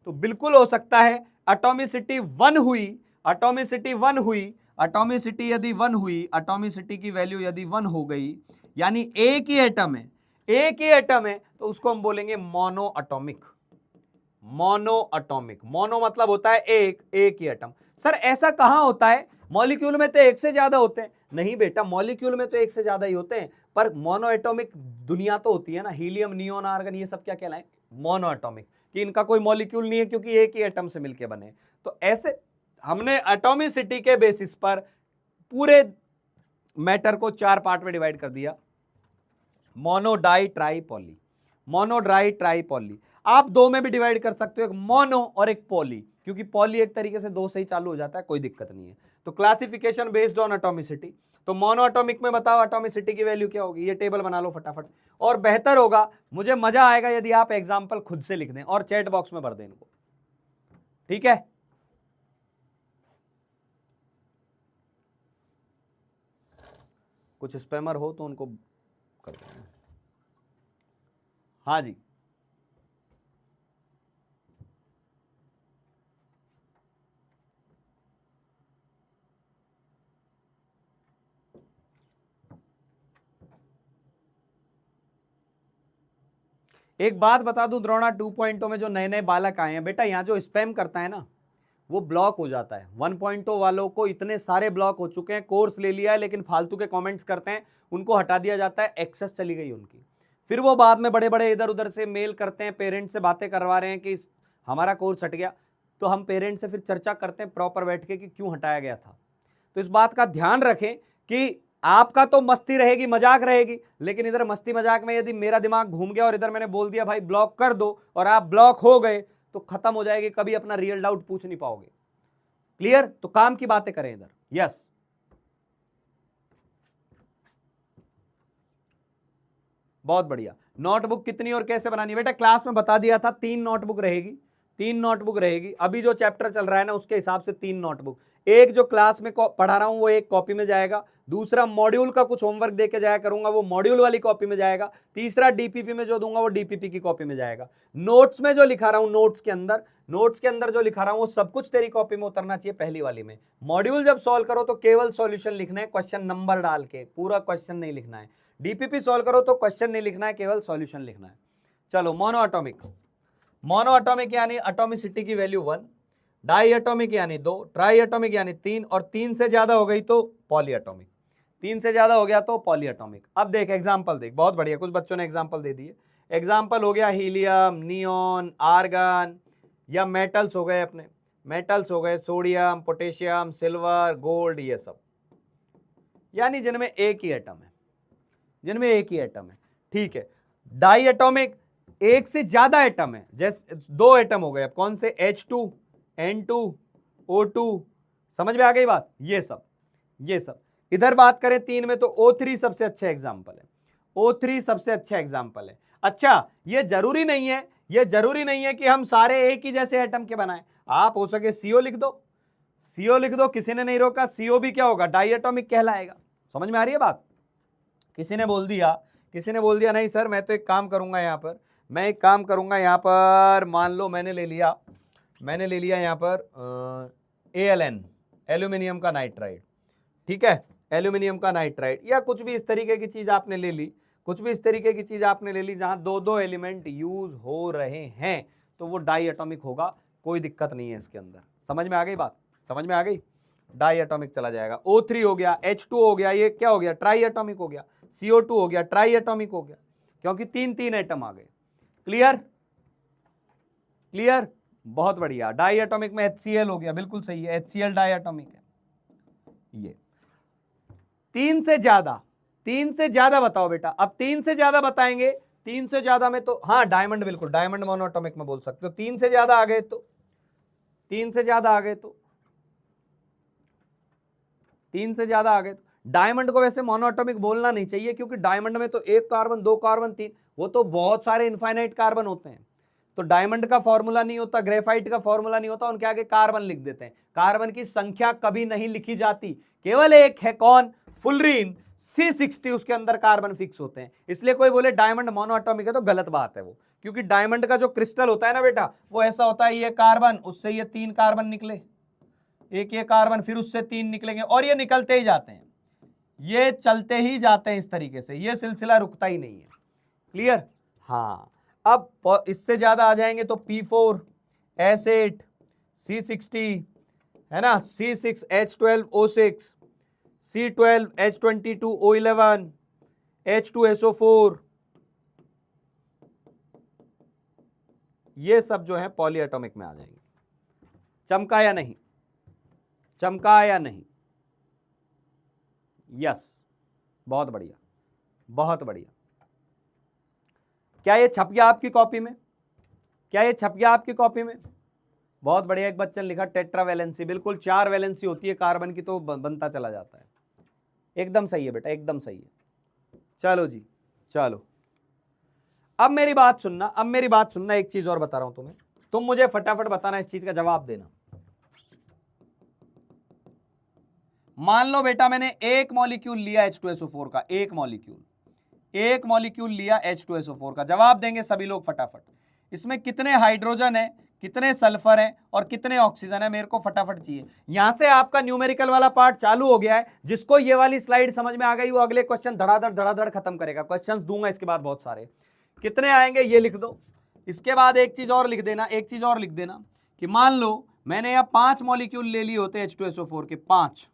तो बिल्कुल हो सकता है। एटॉमिसिटी 1 हुई, एटॉमिसिटी 1 हुई, एटॉमिसिटी यदि 1 हुई, एटॉमिसिटी की वैल्यू यदि 1 हो गई, यानी एक ही एटम है, एक ही एटम है, तो उसको हम बोलेंगे mono atomic. Mono atomic, mono मतलब होता है एक, एक ही एटम। सर ऐसा कहां होता है? मॉलिक्यूल में तो एक से ज्यादा होते हैं। नहीं बेटा, मॉलिक्यूल में तो एक से ज्यादा ही होते हैं, पर मोनो एटॉमिक दुनिया तो होती है ना, हीलियम, नियोन, आर्गन, ये सब क्या कहलाए? मोनो एटॉमिक, कि इनका कोई मॉलिक्यूल नहीं है क्योंकि एक ही एटम से मिलकर बने। तो ऐसे हमने एटॉमिसिटी के बेसिस पर पूरे मैटर को 4 पार्ट में डिवाइड कर दिया, mono, di, tri, poly. Mono, di, tri, poly. आप 2 में भी डिवाइड कर सकते हो, एक मोनो और एक पॉली, क्योंकि पॉली एक तरीके से 2 से ही चालू हो जाता है, कोई दिक्कत नहीं है। तो क्लासिफिकेशन बेस्ड ऑन एटॉमिसिटी। तो मोनो एटॉमिक में बताओ एटॉमिसिटी की वैल्यू क्या होगी, ये टेबल बना लो फटाफट। और बेहतर होगा, मुझे मजा आएगा यदि आप एग्जाम्पल खुद से लिख दें और चैट बॉक्स में भर दें इनको, ठीक है? कुछ स्पैमर हो तो उनको कर दें। हाँ जी, एक बात बता दूं, द्रोणा 2.0 में जो नए नए बालक आए हैं बेटा, यहाँ जो स्पैम करता है ना, वो ब्लॉक हो जाता है। 1.0 वालों को इतने सारे ब्लॉक हो चुके हैं, कोर्स ले लिया है लेकिन फालतू के कमेंट्स करते हैं, उनको हटा दिया जाता है, एक्सेस चली गई उनकी। फिर वो बाद में बड़े बड़े इधर उधर से मेल करते हैं, पेरेंट्स से बातें करवा रहे हैं कि हमारा कोर्स हट गया। तो हम पेरेंट्स से फिर चर्चा करते हैं प्रॉपर बैठ के कि क्यों हटाया गया था। तो इस बात का ध्यान रखें कि आपका तो मस्ती रहेगी, मजाक रहेगी, लेकिन इधर मस्ती मजाक में यदि मेरा दिमाग घूम गया और इधर मैंने बोल दिया भाई ब्लॉक कर दो और आप ब्लॉक हो गए, तो खत्म हो जाएगी, कभी अपना रियल डाउट पूछ नहीं पाओगे। क्लियर? तो काम की बातें करें इधर। यस, बहुत बढ़िया। नोटबुक कितनी और कैसे बनानी है बेटा, क्लास में बता दिया था, 3 नोटबुक रहेगी। 3 नोटबुक रहेगी। अभी जो चैप्टर चल रहा है ना उसके हिसाब से 3 नोटबुक। एक जो क्लास में पढ़ा रहा हूं वो एक कॉपी में जाएगा, दूसरा मॉड्यूल का कुछ होमवर्क देके जाया करूंगा वो मॉड्यूल वाली कॉपी में जाएगा, तीसरा डीपीपी में जो दूंगा वो डीपीपी की कॉपी में जाएगा। नोट्स में जो लिखा रहा हूं नोट्स के अंदर जो लिखा रहा हूं वो सब कुछ तेरी कॉपी में उतरना चाहिए पहली वाली में। मॉड्यूल जब सॉल्व करो तो केवल सॉल्यूशन लिखना है, क्वेश्चन नंबर डाल के, पूरा क्वेश्चन नहीं लिखना है। डीपीपी सॉल्व करो तो क्वेश्चन नहीं लिखना है, केवल सॉल्यूशन लिखना है। चलो मोनो एटॉमिक यानी एटॉमिसिटी की वैल्यू 1, डाई एटॉमिक यानी 2, ट्राई एटॉमिक यानी 3, और 3 से ज्यादा हो गई तो पॉली एटॉमिक। 3 से ज्यादा हो गया तो पॉली एटॉमिक। अब देख एग्जांपल देख, बहुत बढ़िया, कुछ बच्चों ने एग्जांपल दे दिए। एग्जांपल हो गया हीलियम, नियॉन, आर्गन, या मेटल्स हो गए, अपने मेटल्स हो गए सोडियम, पोटेशियम, सिल्वर, गोल्ड, ये सब यानी जिनमें एक ही एटम है, ठीक है। डाई एटॉमिक एक से ज्यादा एटम है, जैसे 2 एटम हो गए, अब कौन से, H2, N2, O2, समझ में आ गई बात। ये सब इधर बात करें 3 में तो O3 सबसे अच्छा एग्जांपल है, O3 सबसे अच्छा एग्जांपल है। अच्छा ये जरूरी नहीं है कि हम सारे एक ही जैसे एटम के बनाएं, आप हो सके CO लिख दो, किसी ने नहीं रोका। CO भी क्या होगा, डाई एटॉमिक कहलाएगा। समझ में आ रही है बात। किसी ने बोल दिया नहीं सर मैं तो एक काम करूंगा यहाँ पर, मान लो मैंने ले लिया यहाँ पर ALN, एल्यूमिनियम का नाइट्राइड, ठीक है, एल्यूमिनियम का नाइट्राइड, या कुछ भी इस तरीके की चीज आपने ले ली, जहां 2 एलिमेंट यूज हो रहे हैं तो वो डाई एटॉमिक होगा, कोई दिक्कत नहीं है इसके अंदर। समझ में आ गई बात, डाई एटॉमिक चला जाएगा। O3 हो गया, H2 हो गया, ये क्या हो गया, ट्राई एटॉमिक हो गया। CO2 हो गया, ट्राई एटॉमिक हो गया, क्योंकि 3 एटम आ गए। क्लियर, बहुत बढ़िया। डाई एटॉमिक में HCl हो गया, बिल्कुल सही है, HCl डाई एटॉमिक है। ये 3 से ज्यादा बताओ बेटा। अब 3 से ज्यादा बताएंगे, 3 से ज्यादा में तो हाँ डायमंड, बिल्कुल डायमंड मोनोएटॉमिक में बोल सकते हो। 3 से ज्यादा आ गए तो 3 से ज्यादा आ गए तो डायमंड को वैसे मोनोएटॉमिक बोलना नहीं चाहिए, क्योंकि डायमंड में तो 1 कार्बन 2 कार्बन 3, वो तो बहुत सारे इनफाइनाइट कार्बन होते हैं। तो डायमंड का फॉर्मूला नहीं होता, ग्रेफाइट का फॉर्मूला नहीं होता, उनके आगे कार्बन लिख देते हैं। कार्बन की संख्या कभी नहीं लिखी जाती, केवल एक है, कौन, फुलरीन C60, उसके अंदर कार्बन फिक्स होते हैं। इसलिए कोई बोले डायमंड मोनोएटॉमिक है तो गलत बात है वो, क्योंकि डायमंड का जो क्रिस्टल होता है ना बेटा, वो ऐसा होता है, ये कार्बन, उससे ये 3 कार्बन निकले, एक ये कार्बन, फिर उससे 3 निकलेंगे, और ये निकलते ही जाते हैं, ये चलते ही जाते हैं इस तरीके से, ये सिलसिला रुकता ही नहीं है। क्लियर, हाँ। अब इससे ज्यादा आ जाएंगे तो P4, S8, C60 है ना, C6H12O6, C12H22O11, H2SO4, ये सब जो है पॉलीएटॉमिक में आ जाएंगे। चमका या नहीं, यस, बहुत बढ़िया। क्या ये छप गया आपकी कॉपी में? बहुत बढ़िया। एक बच्चे ने लिखा टेट्रावैलेंसी, बिल्कुल 4 वैलेंसी होती है कार्बन की, तो बनता चला जाता है। एकदम सही है बेटा, एकदम सही है। चलो जी, चलो अब मेरी बात सुनना, एक चीज और बता रहा हूं तुम्हें, तुम मुझे फटाफट बताना, इस चीज का जवाब देना। मान लो बेटा मैंने एक मॉलिक्यूल लिया H2SO4 का, एक मॉलिक्यूल लिया H2SO4 का, जवाब देंगे सभी लोग फटाफट। इसमें कितने हाइड्रोजन है, कितने सल्फर है और कितने ऑक्सीजन है, मेरे को फटाफट चाहिए। यहां से आपका न्यूमेरिकल वाला पार्ट चालू हो गया है। जिसको ये वाली स्लाइड समझ में आ गई वो अगले क्वेश्चन धड़ाधड़ खत्म करेगा। क्वेश्चंस दूंगा इसके बाद बहुत सारे, कितने आएंगे ये लिख दो। इसके बाद एक चीज और लिख देना कि मान लो मैंने यहाँ 5 मॉलिक्यूल ले लिए होते H2SO4 के 5,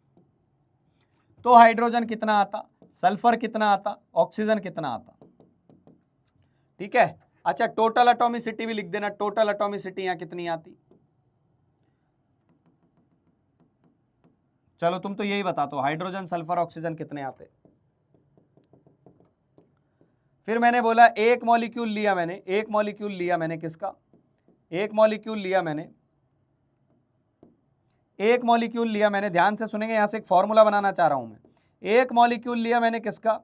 तो हाइड्रोजन कितना आता, सल्फर कितना आता, ऑक्सीजन कितना आता, ठीक है। अच्छा टोटल एटॉमिसिटी भी लिख देना, टोटल एटॉमिसिटी यहां कितनी आती। चलो तुम तो यही बता दो, हाइड्रोजन सल्फर ऑक्सीजन कितने आते। फिर मैंने बोला एक मॉलिक्यूल लिया मैंने किसका, एक मॉलिक्यूल लिया मैंने, ध्यान से सुनेंगे, यहां से एक फॉर्मूला बनाना चाह रहा हूं मैं। एक मॉलिक्यूल लिया मैंने किसका,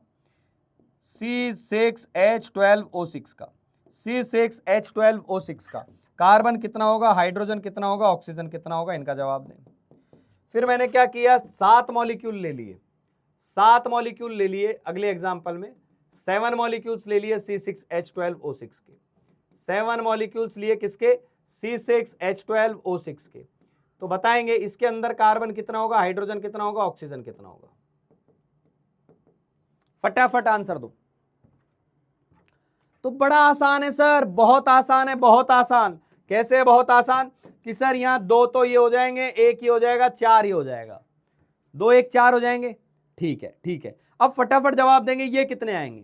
C6H12O6 का, कार्बन कितना होगा, हाइड्रोजन कितना होगा, ऑक्सीजन कितना होगा, इनका जवाब दें। फिर मैंने क्या किया, 7 मॉलिक्यूल ले लिए, 7 मॉलिक्यूल ले लिए। अगले एग्जांपल में 7 मॉलिक्यूल्स ले लिए C6H12O6 के, 7 मॉलिक्यूल्स लिए किसके, C6H12O6 के। तो बताएंगे इसके अंदर कार्बन कितना होगा, हाइड्रोजन कितना होगा, ऑक्सीजन कितना होगा, फटाफट आंसर दो। तो बड़ा आसान है सर, बहुत आसान है, बहुत आसान। कैसे है बहुत आसान कि सर यहां 2 तो ये हो जाएंगे, 1 ही हो जाएगा, 4 ही हो जाएगा, 2 1 4 हो जाएंगे। ठीक है ठीक है, अब फटाफट जवाब देंगे, ये कितने आएंगे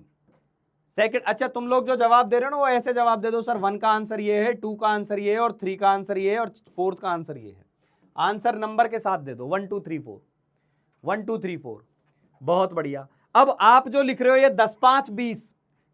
सेकंड। अच्छा तुम लोग जो जवाब दे रहे हो ना वो ऐसे जवाब दे दो, सर 1 का आंसर ये है, 2 का आंसर ये है, और 3 का आंसर ये है, और 4th का आंसर ये है। आंसर नंबर के साथ दे दो, 1 2 3 4, 1 2 3 4। बहुत बढ़िया। अब आप जो लिख रहे हो ये 10 5 20,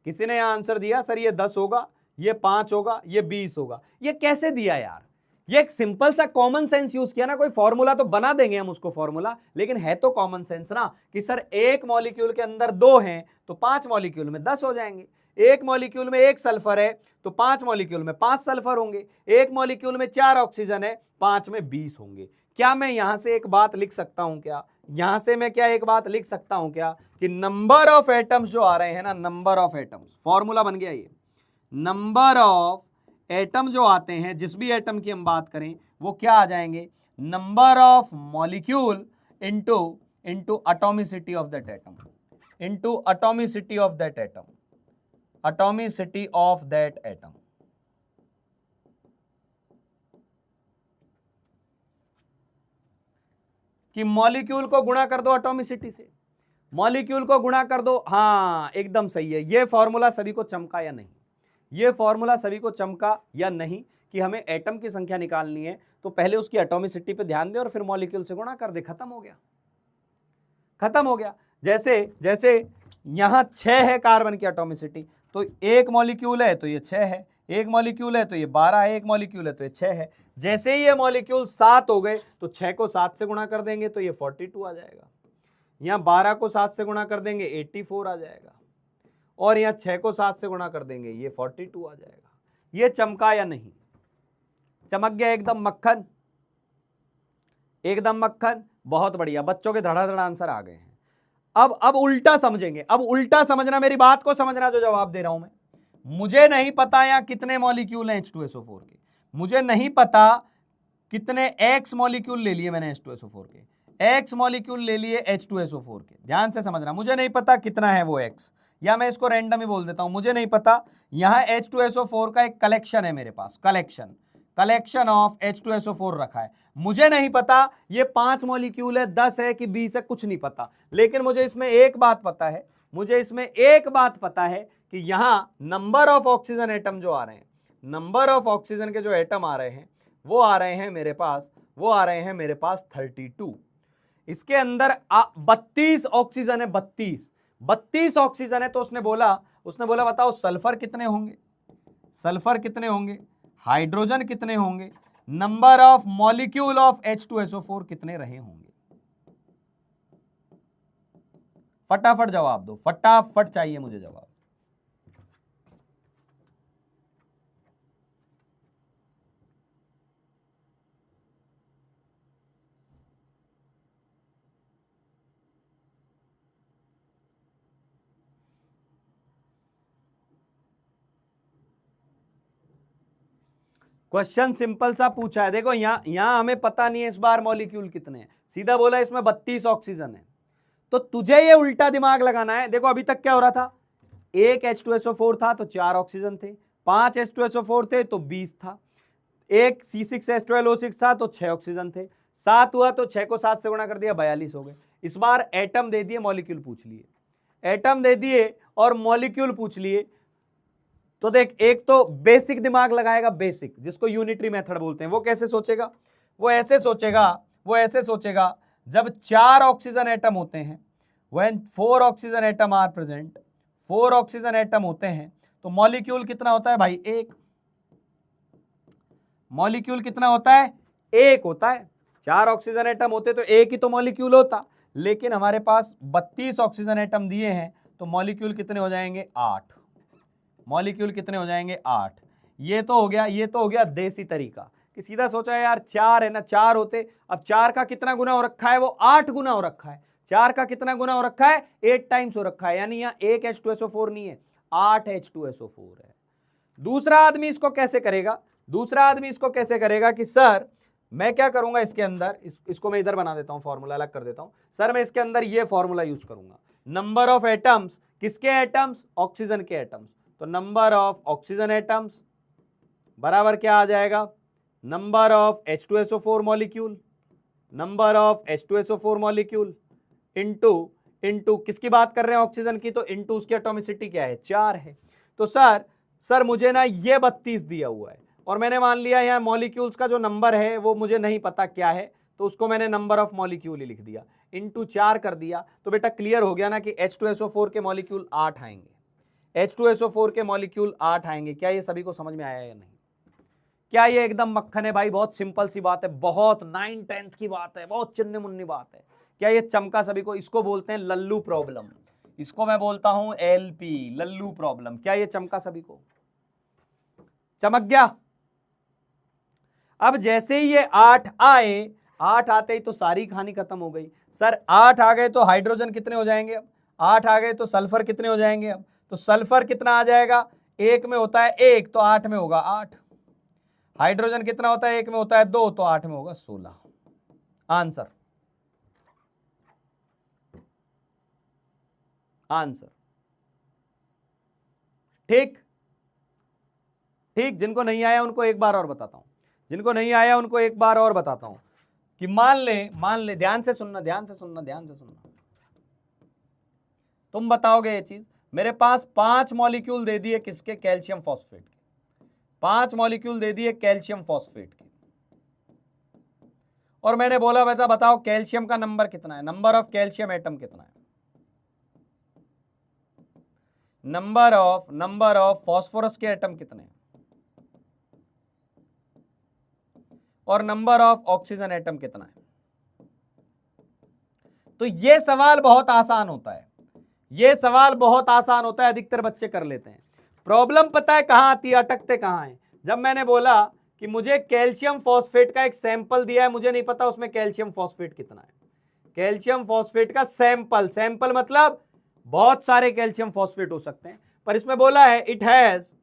किसी ने आंसर दिया सर ये 10 होगा, ये 5 होगा, ये 20 होगा। ये कैसे दिया यार, ये एक सिंपल सा कॉमन सेंस यूज किया ना, कोई फॉर्मूला तो बना देंगे हम उसको फॉर्मूला, लेकिन है तो कॉमन सेंस ना कि सर एक मॉलिक्यूल के अंदर 2 हैं तो 5 मॉलिक्यूल में 10 हो जाएंगे, एक मॉलिक्यूल में 1 सल्फर है तो 5 मॉलिक्यूल में 5 सल्फर होंगे, एक मॉलिक्यूल में 4 ऑक्सीजन है 5 में 20 होंगे। क्या मैं यहां से एक बात लिख सकता हूं, क्या यहां से मैं क्या एक बात लिख सकता हूं क्या कि नंबर ऑफ एटम्स जो आ रहे हैं ना, नंबर ऑफ एटम्स, फॉर्मूला बन गया ये, नंबर ऑफ एटम जो आते हैं, जिस भी एटम की हम बात करें वो क्या आ जाएंगे, number of molecule into atomicity of that atom, into atomicity of that atom, atomicity of that atom. कि मॉलिक्यूल को गुणा कर दो एटॉमिसिटी से, मॉलिक्यूल को गुणा कर दो। हाँ एकदम सही है, ये फॉर्मूला सभी को चमका या नहीं, ये फॉर्मूला सभी को चमका या नहीं कि हमें एटम की संख्या निकालनी है तो पहले उसकी एटॉमिसिटी पे ध्यान दे और फिर मॉलिक्यूल से गुणा कर दे, खत्म हो गया, खत्म हो गया। जैसे जैसे यहां 6 है कार्बन की एटॉमिसिटी, तो एक मॉलिक्यूल है तो ये 6 है, एक मॉलिक्यूल है तो ये 12 है, एक मॉलिक्यूल है तो ये 6 है। जैसे ही ये मॉलिक्यूल 7 हो गए तो 6 को 7 से गुणा कर देंगे तो ये 42 आ जाएगा, यहां 12 को 7 से गुणा कर देंगे 84 आ जाएगा, और यहां 6 को 7 से गुणा कर देंगे ये 42 आ जाएगा। ये चमका या नहीं, चमक गया एकदम मक्खन, एकदम मक्खन। बहुत बढ़िया, बच्चों के धड़ाधड़ आंसर आ गए हैं। अब उल्टा समझेंगे, अब उल्टा समझना, मेरी बात को समझना जो जवाब दे रहा हूं मैं। मुझे नहीं पता यहां कितने मॉलिक्यूल हैं H2SO4 के, मुझे नहीं पता कितने X मॉलिक्यूल ले लिए मैंने H2SO4 के, X मॉलिक्यूल ले लिए H2SO4 के, ध्यान से समझना, मुझे नहीं पता कितना है वो X, या मैं इसको रैंडम ही बोल देता हूं, मुझे नहीं पता। यहां H2SO4 का एक कलेक्शन है मेरे पास, कलेक्शन ऑफ H2SO4 रखा है, मुझे नहीं पता ये 5 मॉलिक्यूल है, 10 है कि 20 है, कुछ नहीं पता। लेकिन मुझे इसमें एक बात पता है, मुझे इसमें एक बात पता है कि यहां नंबर ऑफ ऑक्सीजन एटम जो आ रहे हैं, नंबर ऑफ ऑक्सीजन के जो एटम आ रहे हैं वो आ रहे हैं मेरे पास, वो आ रहे हैं मेरे पास 32। इसके अंदर 32 ऑक्सीजन है, 32 ऑक्सीजन है। तो उसने बोला बताओ सल्फर कितने होंगे, सल्फर कितने होंगे, हाइड्रोजन कितने होंगे, number of molecule of H2SO4 कितने रहे होंगे। फटाफट जवाब दो, फटाफट चाहिए मुझे जवाब। क्वेश्चन सिंपल सा पूछा है, देखो यहां हमें पता नहीं है इस बार मॉलिक्यूल कितने हैं, सीधा बोला इसमें 32 ऑक्सीजन है। तो तुझे ये उल्टा दिमाग लगाना है। देखो अभी तक क्या हो रहा था, एक H2SO4 था तो 4 ऑक्सीजन थे, 5 H2SO4 थे तो 20 था, एक C6H12O6 था तो 6 ऑक्सीजन थे, 7 हुआ तो 6 को 7 से गुणा कर दिया 42 हो गए। इस बार एटम दे दिए, मॉलिक्यूल पूछ लिए, एटम दे दिए और मॉलिक्यूल पूछ लिए। तो देख, एक तो बेसिक दिमाग लगाएगा, बेसिक, जिसको यूनिटरी मेथड बोलते हैं। वो कैसे सोचेगा, वो ऐसे सोचेगा, जब 4 ऑक्सीजन एटम होते हैं, when 4 oxygen atom are present, 4 oxygen atom होते हैं तो मॉलिक्यूल कितना होता है भाई, एक। मॉलिक्यूल कितना होता है, एक होता है। 4 ऑक्सीजन एटम होते तो एक ही तो मॉलिक्यूल होता, लेकिन हमारे पास 32 ऑक्सीजन एटम दिए हैं तो मॉलिक्यूल कितने हो जाएंगे, 8। मॉलिक्यूल कितने हो जाएंगे, 8। ये तो हो गया, ये तो हो गया देसी तरीका कि सीधा सोचा यार 4 है ना, 4 होते, अब 4 का कितना गुना हो रखा है, वो 8 गुना हो रखा है। 4 का कितना गुना हो रखा है, 8 टाइम्स हो रखा है, यानी यहाँ 1 H2SO4 नहीं है, 8 H2SO4 है। दूसरा आदमी इसको कैसे करेगा, दूसरा आदमी इसको कैसे करेगा कि सर मैं क्या करूंगा इसके अंदर, इसको मैं इधर बना देता हूं, फॉर्मूला अलग कर देता हूं। सर मैं इसके अंदर ये फॉर्मूला यूज करूंगा, नंबर ऑफ एटम्स, किसके एटम्स, ऑक्सीजन के एटम्स। तो नंबर ऑफ ऑक्सीजन एटम्स बराबर क्या आ जाएगा, number of H2SO4 molecule, number of H2SO4 molecule into किसकी बात कर रहे हैं, ऑक्सीजन की, तो इंटू उसकी एटॉमिसिटी क्या है, 4 है। तो सर मुझे ना ये 32 दिया हुआ है और मैंने मान लिया यहाँ मॉलिक्यूल्स का जो नंबर है वो मुझे नहीं पता क्या है, तो उसको मैंने नंबर ऑफ मॉलिक्यूल ही लिख दिया, इंटू 4 कर दिया। तो बेटा क्लियर हो गया ना कि H2SO4 के मॉलिक्यूल 8 आएंगे, H2SO4 के मॉलिक्यूल 8 आएंगे। क्या ये सभी को समझ में आया या नहीं? क्या ये एकदम मक्खन है भाई, बहुत सिंपल सी बात है, बहुत 9-10th की बात है, बहुत चिन्नी मुन्नी बात है। क्या ये चमका सभी को? इसको बोलते हैं लल्लू प्रॉब्लम, इसको मैं बोलता हूं LP, लल्लू प्रॉब्लम। क्या ये चमका सभी को? चमक गया? अब जैसे ही ये 8 आए, 8 आते ही तो सारी कहानी खत्म हो गई। सर 8 आ गए तो हाइड्रोजन कितने हो जाएंगे, अब 8 आ गए तो सल्फर कितने हो जाएंगे, अब तो सल्फर कितना आ जाएगा, 1 में होता है 1 तो 8 में होगा 8। हाइड्रोजन कितना होता है, 1 में होता है 2 तो 8 में होगा 16। Answer, answer. ठीक ठीक, जिनको नहीं आया उनको एक बार और बताता हूं, जिनको नहीं आया उनको एक बार और बताता हूं कि मान ले, ध्यान से सुनना, ध्यान से सुनना, ध्यान से सुनना। तुम बताओगे ये चीज, मेरे पास 5 मॉलिक्यूल दे दिए किसके, कैल्शियम फॉस्फेट के, 5 मॉलिक्यूल दे दिए कैल्शियम फॉस्फेट के, और मैंने बोला बेटा बताओ कैल्शियम का नंबर कितना है, नंबर ऑफ कैल्शियम एटम कितना है, नंबर ऑफ फॉस्फोरस के एटम कितने हैं, और नंबर ऑफ ऑक्सीजन एटम कितना है। तो ये सवाल बहुत आसान होता है, ये सवाल बहुत आसान होता है, अधिकतर बच्चे कर लेते हैं। प्रॉब्लम पता है कहां आती है, अटकते कहां है? जब मैंने बोला कि मुझे कैल्शियम फॉस्फेट का एक सैंपल दिया है, मुझे नहीं पता उसमें कैल्शियम फॉस्फेट कितना है, कैल्शियम फॉस्फेट का सैंपल, सैंपल मतलब बहुत सारे कैल्शियम फॉस्फेट हो सकते हैं, पर इसमें बोला है इट हैज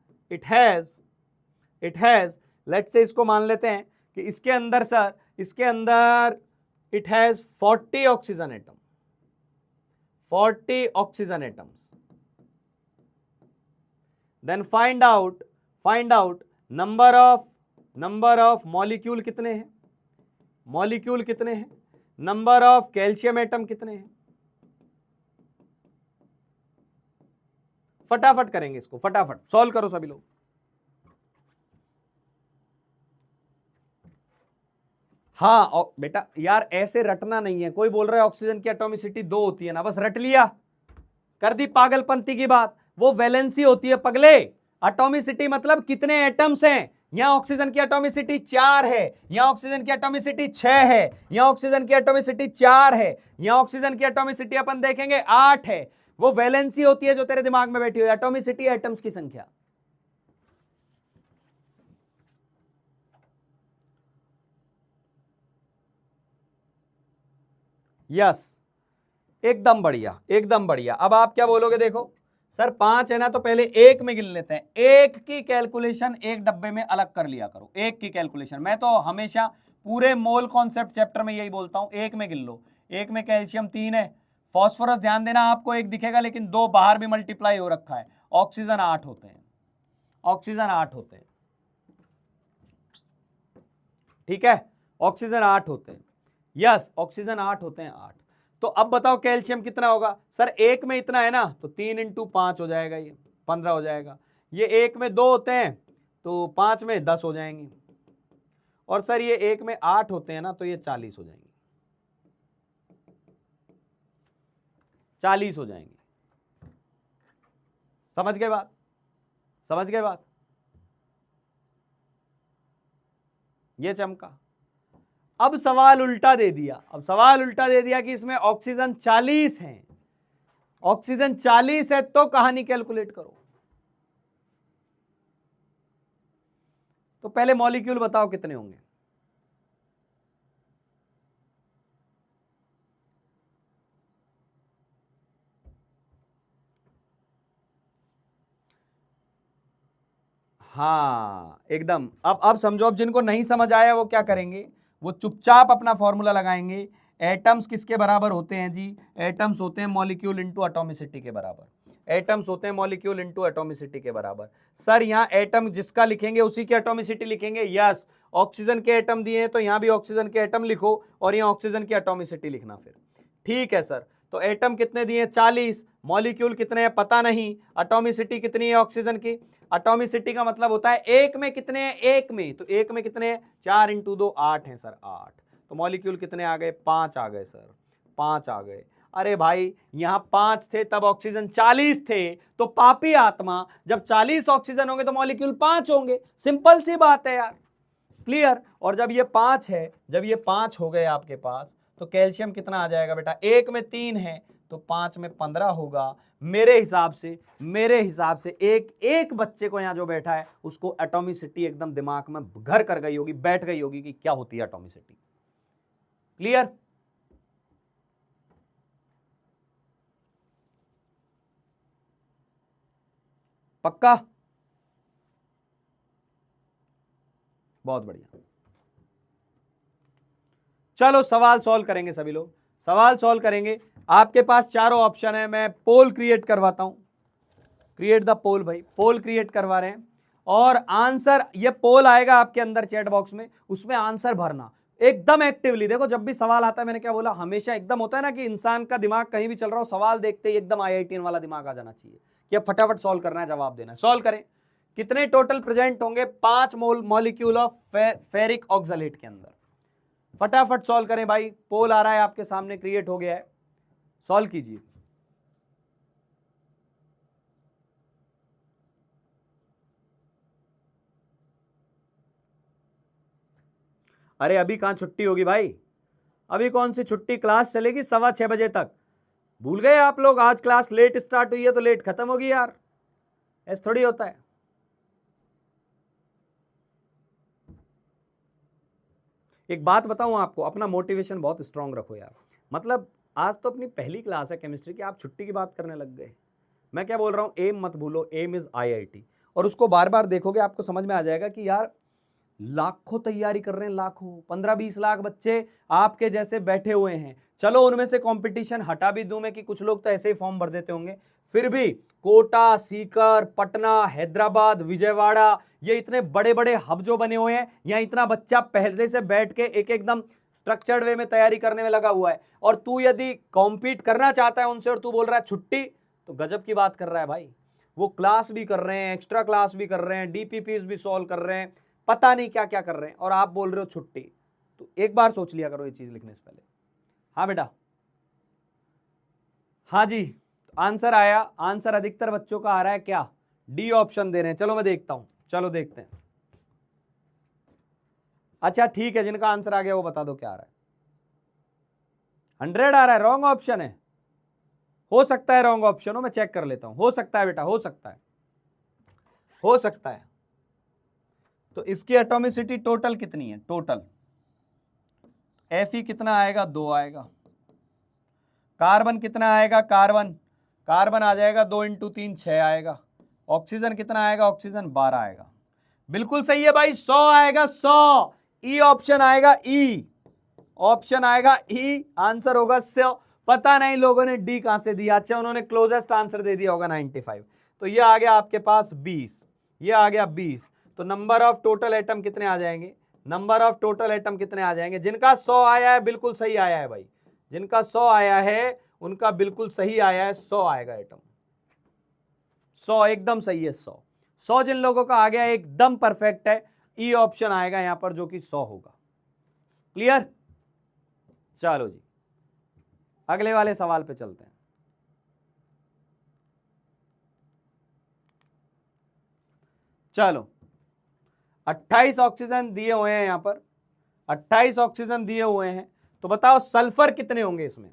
लेट्स से इसको मान लेते हैं कि इसके अंदर सर, इसके अंदर it has 40 oxygen atom, 40 oxygen atoms. Then find out number of molecule कितने हैं, मॉलिक्यूल कितने हैं, नंबर ऑफ कैल्शियम एटम कितने हैं। फटाफट करेंगे इसको, फटाफट सॉल्व करो सभी लोग। हाँ बेटा यार ऐसे रटना नहीं है, कोई बोल रहा है ऑक्सीजन की एटॉमिसिटी 2 होती है ना, बस रट लिया, कर दी पागलपंती की बात, वो वैलेंसी होती है पगले, एटॉमिसिटी मतलब कितने एटम्स हैं। यहां ऑक्सीजन की एटॉमिसिटी 4 है, यहां ऑक्सीजन की एटॉमिसिटी 6 है, यहां ऑक्सीजन की एटॉमिसिटी 4 है, यहां ऑक्सीजन की एटॉमिसिटी अपन देखेंगे 8 है। वो वैलेंसी होती है जो तेरे दिमाग में बैठी हुई, एटॉमिसिटी एटम्स की संख्या। यस, एकदम बढ़िया, एकदम बढ़िया। अब आप क्या बोलोगे, देखो सर 5 है ना, तो पहले 1 में गिन लेते हैं, 1 की कैलकुलेशन एक डब्बे में अलग कर लिया करो, 1 की कैलकुलेशन। मैं तो हमेशा पूरे मोल कॉन्सेप्ट चैप्टर में यही बोलता हूं, 1 में गिन लो। 1 में कैल्शियम 3 है, फॉस्फोरस ध्यान देना आपको 1 दिखेगा लेकिन 2 बाहर भी मल्टीप्लाई हो रखा है, ऑक्सीजन 8 होते हैं, ऑक्सीजन 8 होते हैं, ठीक है, ऑक्सीजन 8 होते हैं, यस ऑक्सीजन 8 होते हैं, 8। तो अब बताओ कैल्शियम कितना होगा, सर 1 में इतना है ना, तो 3 × 5 हो जाएगा, ये 15 हो जाएगा। ये 1 में 2 होते हैं तो 5 में 10 हो जाएंगे, और सर ये 1 में 8 होते हैं ना, तो ये 40 हो जाएंगे, 40 हो जाएंगे। समझ गए बात, समझ गए बात? ये चमका। अब सवाल उल्टा दे दिया, अब सवाल उल्टा दे दिया कि इसमें ऑक्सीजन 40 है, ऑक्सीजन 40 है तो कहानी कैलकुलेट करो। तो पहले मॉलिक्यूल बताओ कितने होंगे। हाँ एकदम। अब समझो, अब जिनको नहीं समझ आया वो क्या करेंगे, वो चुपचाप अपना फॉर्मूला लगाएंगे। एटम्स किसके बराबर होते हैं जी, एटम्स होते हैं मॉलिक्यूल इनटू एटॉमिसिटी के बराबर। एटम्स होते हैं मॉलिक्यूल इनटू एटॉमिसिटी के बराबर। सर यहाँ एटम जिसका लिखेंगे उसी की एटॉमिसिटी लिखेंगे, यस। ऑक्सीजन के एटम दिए हैं तो यहाँ भी ऑक्सीजन के एटम लिखो और यहाँ ऑक्सीजन की एटॉमिसिटी लिखना फिर। ठीक है सर, तो एटम कितने दिए 40, मॉलिक्यूल कितने हैं पता नहीं, एटॉमिसिटी कितनी है ऑक्सीजन की, एटॉमिसिटी का मतलब होता है एक में कितने हैं, एक में, तो एक में कितने हैं 4 × 2 8 हैं सर, 8। तो मॉलिक्यूल कितने आ गए 5 आ गए सर, 5 आ गए। अरे भाई यहां 5 थे तब ऑक्सीजन 40 थे, तो पापी आत्मा जब 40 ऑक्सीजन होंगे तो मॉलिक्यूल 5 होंगे, सिंपल सी बात है यार, क्लियर। और जब ये 5 है, जब ये 5 हो गए आपके पास, तो कैल्शियम कितना आ जाएगा बेटा, एक में 3 है तो 5 में 15 होगा। मेरे हिसाब से एक बच्चे को यहां जो बैठा है उसको एटॉमिसिटी एकदम दिमाग में घर कर गई होगी, बैठ गई होगी कि क्या होती है एटॉमिसिटी। क्लियर। पक्का, बहुत बढ़िया। चलो सवाल सॉल्व करेंगे सभी लोग, सवाल सॉल्व करेंगे। आपके पास चारों ऑप्शन है, मैं पोल क्रिएट करवाता हूं, क्रिएट द पोल भाई, पोल क्रिएट करवा रहे हैं। और आंसर, ये पोल आएगा आपके अंदर चैट बॉक्स में, उसमें आंसर भरना एकदम एक्टिवली। देखो जब भी सवाल आता है, मैंने क्या बोला, हमेशा एकदम होता है ना कि इंसान का दिमाग कहीं भी चल रहा हो, सवाल देखते ही एकदम IITN वाला दिमाग आ जाना चाहिए कि अब फटाफट सॉल्व करना है, जवाब देना है। सॉल्व करें। कितने टोटल प्रेजेंट होंगे 5 मॉलिक्यूल ऑफ फेरिक ऑक्सलेट के अंदर, फटाफट सॉल्व करें भाई। पोल आ रहा है आपके सामने, क्रिएट हो गया है, सॉल्व कीजिए। अरे अभी कहां छुट्टी होगी भाई, अभी कौन सी छुट्टी, क्लास चलेगी 6:15 बजे तक। भूल गए आप लोग, आज क्लास लेट स्टार्ट हुई है तो लेट खत्म होगी यार, ऐसा थोड़ी होता है। एक बात बताऊं आपको, अपना मोटिवेशन बहुत स्ट्रांग रखो यार। मतलब आज तो अपनी पहली क्लास है केमिस्ट्री की, आप छुट्टी की बात करने लग गए। मैं क्या बोल रहा हूं, एम मत भूलो, एम इज IIT। और उसको बार बार देखोगे आपको समझ में आ जाएगा कि यार लाखों तैयारी कर रहे हैं, लाखों 15-20 लाख बच्चे आपके जैसे बैठे हुए हैं। चलो उनमें से कंपटीशन हटा भी दूं मैं कि कुछ लोग तो ऐसे ही फॉर्म भर देते होंगे, फिर भी कोटा, सीकर, पटना, हैदराबाद, विजयवाड़ा, ये इतने बड़े बड़े हब जो बने हुए हैं, यहाँ इतना बच्चा पहले से बैठ के एक एकदम स्ट्रक्चर्ड वे में तैयारी करने में लगा हुआ है। और तू यदि कॉम्पीट करना चाहता है उनसे और तू बोल रहा है छुट्टी, तो गजब की बात कर रहा है भाई। वो क्लास भी कर रहे हैं, एक्स्ट्रा क्लास भी कर रहे हैं, DPPs भी सॉल्व कर रहे हैं, पता नहीं क्या क्या कर रहे हैं, और आप बोल रहे हो छुट्टी। तो एक बार सोच लिया करो ये चीज लिखने से पहले। हाँ बेटा, हाँ जी, आंसर आया, आंसर अधिकतर बच्चों का आ रहा है क्या, डी ऑप्शन दे रहे हैं। चलो मैं देखता हूं, चलो देखते हैं। अच्छा ठीक है, जिनका आंसर आ गया वो बता दो क्या आ रहा है। 100 आ रहा है, रॉन्ग ऑप्शन है। हो सकता है रॉन्ग ऑप्शन हो, मैं चेक कर लेता हूं, हो सकता है बेटा, हो सकता है, हो सकता है। तो इसकी एटॉमिसिटी टोटल कितनी है, टोटल Fe कितना आएगा, 2 आएगा। कार्बन कितना आएगा, कार्बन आ जाएगा 2 × 3 6 आएगा। ऑक्सीजन कितना आएगा, ऑक्सीजन 12 आएगा। बिल्कुल सही है भाई, 100 आएगा, 100। ई ऑप्शन आएगा, ई ऑप्शन आएगा, ई आंसर होगा 100। पता नहीं लोगों ने डी कहां से दिया, अच्छा उन्होंने क्लोजेस्ट आंसर दे दिया होगा 95। तो ये आ गया आपके पास 20, ये आ गया 20। तो नंबर ऑफ टोटल एटम कितने आ जाएंगे, नंबर ऑफ टोटल एटम कितने आ जाएंगे, जिनका 100 आया है बिल्कुल सही आया है भाई, जिनका 100 आया है उनका बिल्कुल सही आया है, 100 आएगा एटम, 100 एकदम सही है। 100 जिन लोगों का आ गया एकदम परफेक्ट है, ई ऑप्शन आएगा यहां पर जो कि 100 होगा। क्लियर। चलो जी अगले वाले सवाल पे चलते हैं। चलो 28 ऑक्सीजन दिए हुए हैं यहां पर, 28 ऑक्सीजन दिए हुए हैं, तो बताओ सल्फर कितने होंगे इसमें।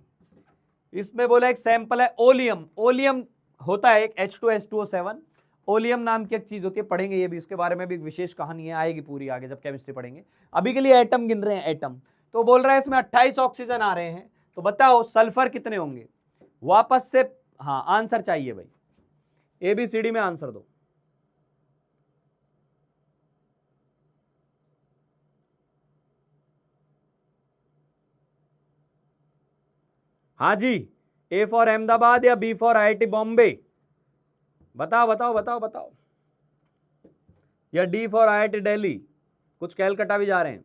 इसमें बोला एक सैंपल है ओलियम, ओलियम होता है एक H2SO7, ओलियम नाम की एक चीज होती है, पढ़ेंगे ये भी, उसके बारे में भी एक विशेष कहानी है, आएगी पूरी आगे जब केमिस्ट्री पढ़ेंगे। अभी के लिए एटम गिन रहे हैं, एटम। तो बोल रहा है इसमें 28 ऑक्सीजन आ रहे हैं, तो बताओ सल्फर कितने होंगे? वापस से हाँ आंसर चाहिए भाई, ABCD में आंसर दो। हाँ जी, A फॉर अहमदाबाद या B फॉर IIT बॉम्बे? बताओ बताओ बताओ बताओ, या D फॉर IIT दिल्ली? कुछ कैलकाटा भी जा रहे हैं।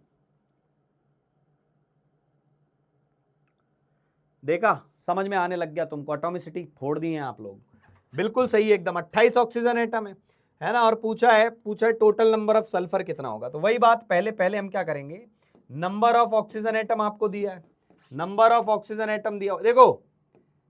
देखा, समझ में आने लग गया तुमको, एटॉमिसिटी फोड़ दी है आप लोग। बिल्कुल सही एकदम, 28 ऑक्सीजन एटम है ना। और पूछा है टोटल नंबर ऑफ सल्फर कितना होगा। तो वही बात, पहले हम क्या करेंगे, नंबर ऑफ ऑक्सीजन एटम आपको दिया है, नंबर ऑफ ऑक्सीजन एटम दिया। देखो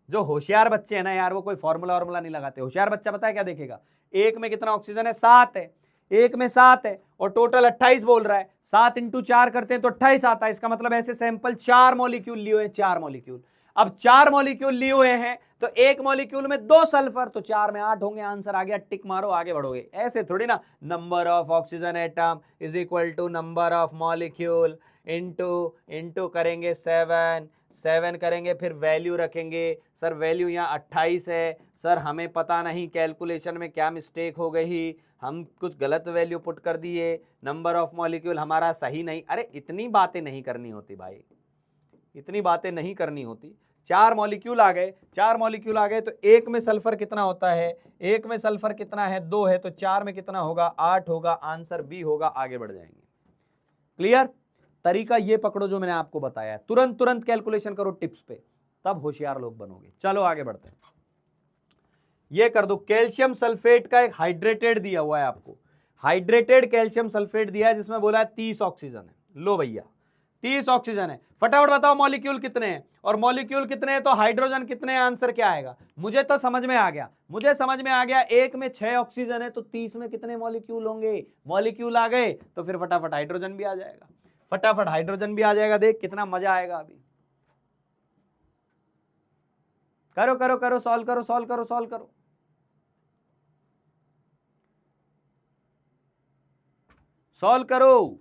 जो होशियार बच्चे हैं ना यार, वो कोई फॉर्मूला वॉर्मूला नहीं लगाते। होशियार बच्चा पता है क्या देखेगा, एक में कितना ऑक्सीजन है, 7 है, एक में 7 है और टोटल 28 बोल रहा है, 7 × 4 करते हैं तो 28 आता है। इसका मतलब ऐसे सैंपल 4 मॉलिक्यूल लिए हुए हैं, 4 मॉलिक्यूल। अब 4 मॉलिक्यूल लिए हुए हैं तो एक मॉलिक्यूल में 2 सल्फर, तो 4 में 8 होंगे। आंसर आ गया, टिक मारो, आगे बढ़ोगे। ऐसे थोड़ी ना, number of oxygen atom is equal to number of molecule into करेंगे 7 करेंगे, फिर वैल्यू रखेंगे। सर वैल्यू यहाँ 28 है, सर हमें पता नहीं कैलकुलेशन में क्या मिस्टेक हो गई, हम कुछ गलत वैल्यू पुट कर दिए, नंबर ऑफ मॉलिक्यूल हमारा सही नहीं। अरे इतनी बातें नहीं करनी होती भाई, इतनी बातें नहीं करनी होती। 4 मॉलिक्यूल आ गए, 4 मॉलिक्यूल आ गए तो एक में सल्फर कितना होता है, एक में सल्फर कितना है, 2 है, तो 4 में कितना होगा, 8 होगा। आंसर बी होगा, आगे बढ़ जाएंगे। क्लियर? तरीका ये पकड़ो जो मैंने आपको बताया है, तुरंत कैलकुलेशन करो टिप्स पे, तब होशियार लोग बनोगे। चलो आगे बढ़ते हैं, ये कर दो। कैल्शियम सल्फेट का एक हाइड्रेटेड दिया हुआ है आपको, हाइड्रेटेड कैल्शियम सल्फेट दिया है जिसमें बोला है 30 ऑक्सीजन है। लो भैया 30 ऑक्सीजन है, फटाफट बताओ मॉलिक्यूल कितने हैं, और मॉलिक्यूल कितने हैं तो हाइड्रोजन कितने हैं, आंसर क्या आएगा? मुझे तो समझ में आ गया, मुझे समझ में आ गया। एक में 6 ऑक्सीजन है तो 30 में कितने मॉलिक्यूल होंगे? मॉलिक्यूल आ गए तो फिर फटाफट हाइड्रोजन भी आ जाएगा, फटाफट हाइड्रोजन भी आ जाएगा। देख कितना मजा आएगा अभी। करो करो करो, सॉल्व करो सॉल्व करो सॉल्व करो। सॉल्व करो।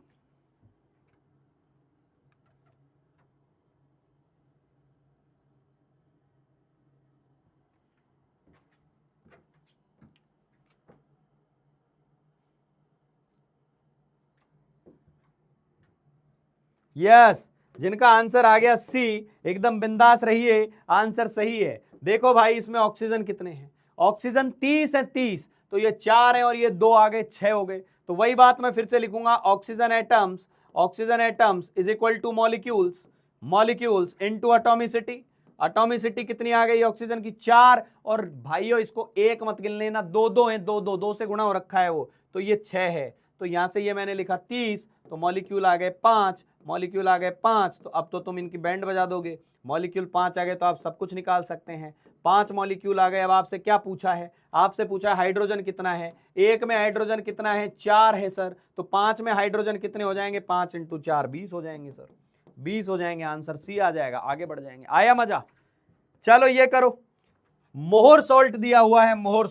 यस, जिनका आंसर आ गया सी, एकदम बिंदास रहिए, आंसर सही है। देखो भाई इसमें ऑक्सीजन कितने हैं, ऑक्सीजन 30 है, 30 तो ये 4 है और ये 2 आ गए, 6 हो गए। तो वही बात मैं फिर से लिखूंगा, oxygen atoms is equal two molecules into atomicity. Atomicity कितनी आ गई ऑक्सीजन की? 4। और भाइयों इसको एक मत गिन लेना, 2 हैं, 2 से गुणा हो रखा है वो, तो ये 6 है। तो यहां से ये मैंने लिखा 30, तो मॉलिक्यूल आ गए 5, मॉलिक्यूल आ गए 5। तो अब तो तुम इनकी बैंड बजा दोगे, मॉलिक्यूल 5 आ गए तो आप सब कुछ निकाल सकते हैं। 5 मॉलिक्यूल आ गए। अब आपसे क्या पूछा है, आपसे पूछा है हाइड्रोजन कितना है। एक में हाइड्रोजन कितना है, 4 है सर, तो 5 में हाइड्रोजन कितने हो जाएंगे, 5 × 4 20 हो जाएंगे सर, 20 हो जाएंगे। आंसर सी आ जाएगा, आगे बढ़ जाएंगे। आया मजा? चलो ये करो, मोहर सॉल्ट दिया हुआ है, मोहर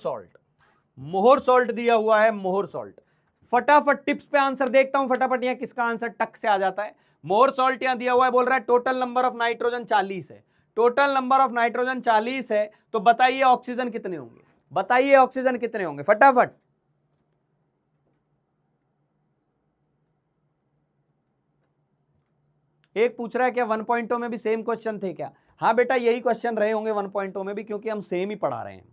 सॉल्ट दिया हुआ है, मोहर सॉल्ट। फटाफट टिप्स पे आंसर देखता हूं, फटाफट यहां किसका आंसर टक से आ जाता है। मोहर सॉल्ट यहां दिया हुआ है, बोल रहा है टोटल नंबर ऑफ नाइट्रोजन 40 है, टोटल नंबर ऑफ नाइट्रोजन 40 है। तो बताइए ऑक्सीजन कितने होंगे, बताइए ऑक्सीजन कितने होंगे फटाफट। एक पूछ रहा है क्या 1.0 में भी सेम क्वेश्चन थे क्या? हाँ बेटा यही क्वेश्चन रहे होंगे 1.0 में भी, क्योंकि हम सेम ही पढ़ा रहे हैं।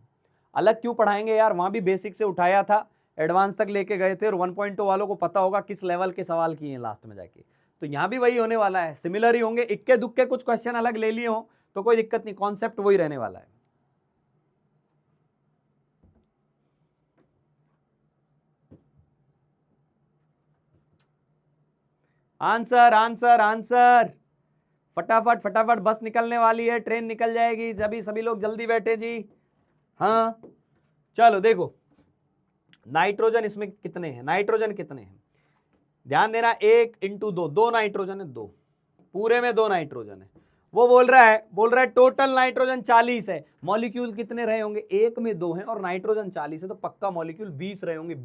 अलग क्यों पढ़ाएंगे यार, वहां भी बेसिक से उठाया था, एडवांस तक लेके गए थे, और 1.0 वालों को पता होगा किस लेवल के सवाल किए हैं लास्ट में जाके। तो यहां भी वही होने वाला है, सिमिलर ही होंगे, इक्के दुक्के कुछ क्वेश्चन अलग ले लिए हो तो कोई दिक्कत नहीं, कॉन्सेप्ट वही रहने वाला है। आंसर आंसर आंसर, फटाफट फटाफट, बस निकलने वाली है, ट्रेन निकल जाएगी, सभी लोग जल्दी बैठे जी। हाँ चलो देखो, नाइट्रोजन इसमें कितने हैं, नाइट्रोजन कितने हैं, ध्यान देना, 1 × 2, 2 नाइट्रोजन है, 2 पूरे में 2 नाइट्रोजन है। वो बोल रहा है टोटल नाइट्रोजन 40 है, मॉलिक्यूल कितने रहे होंगे, एक में 2 हैं और नाइट्रोजन 40 है, तो पक्का मॉलिक्यूल 20 रहे होंगे।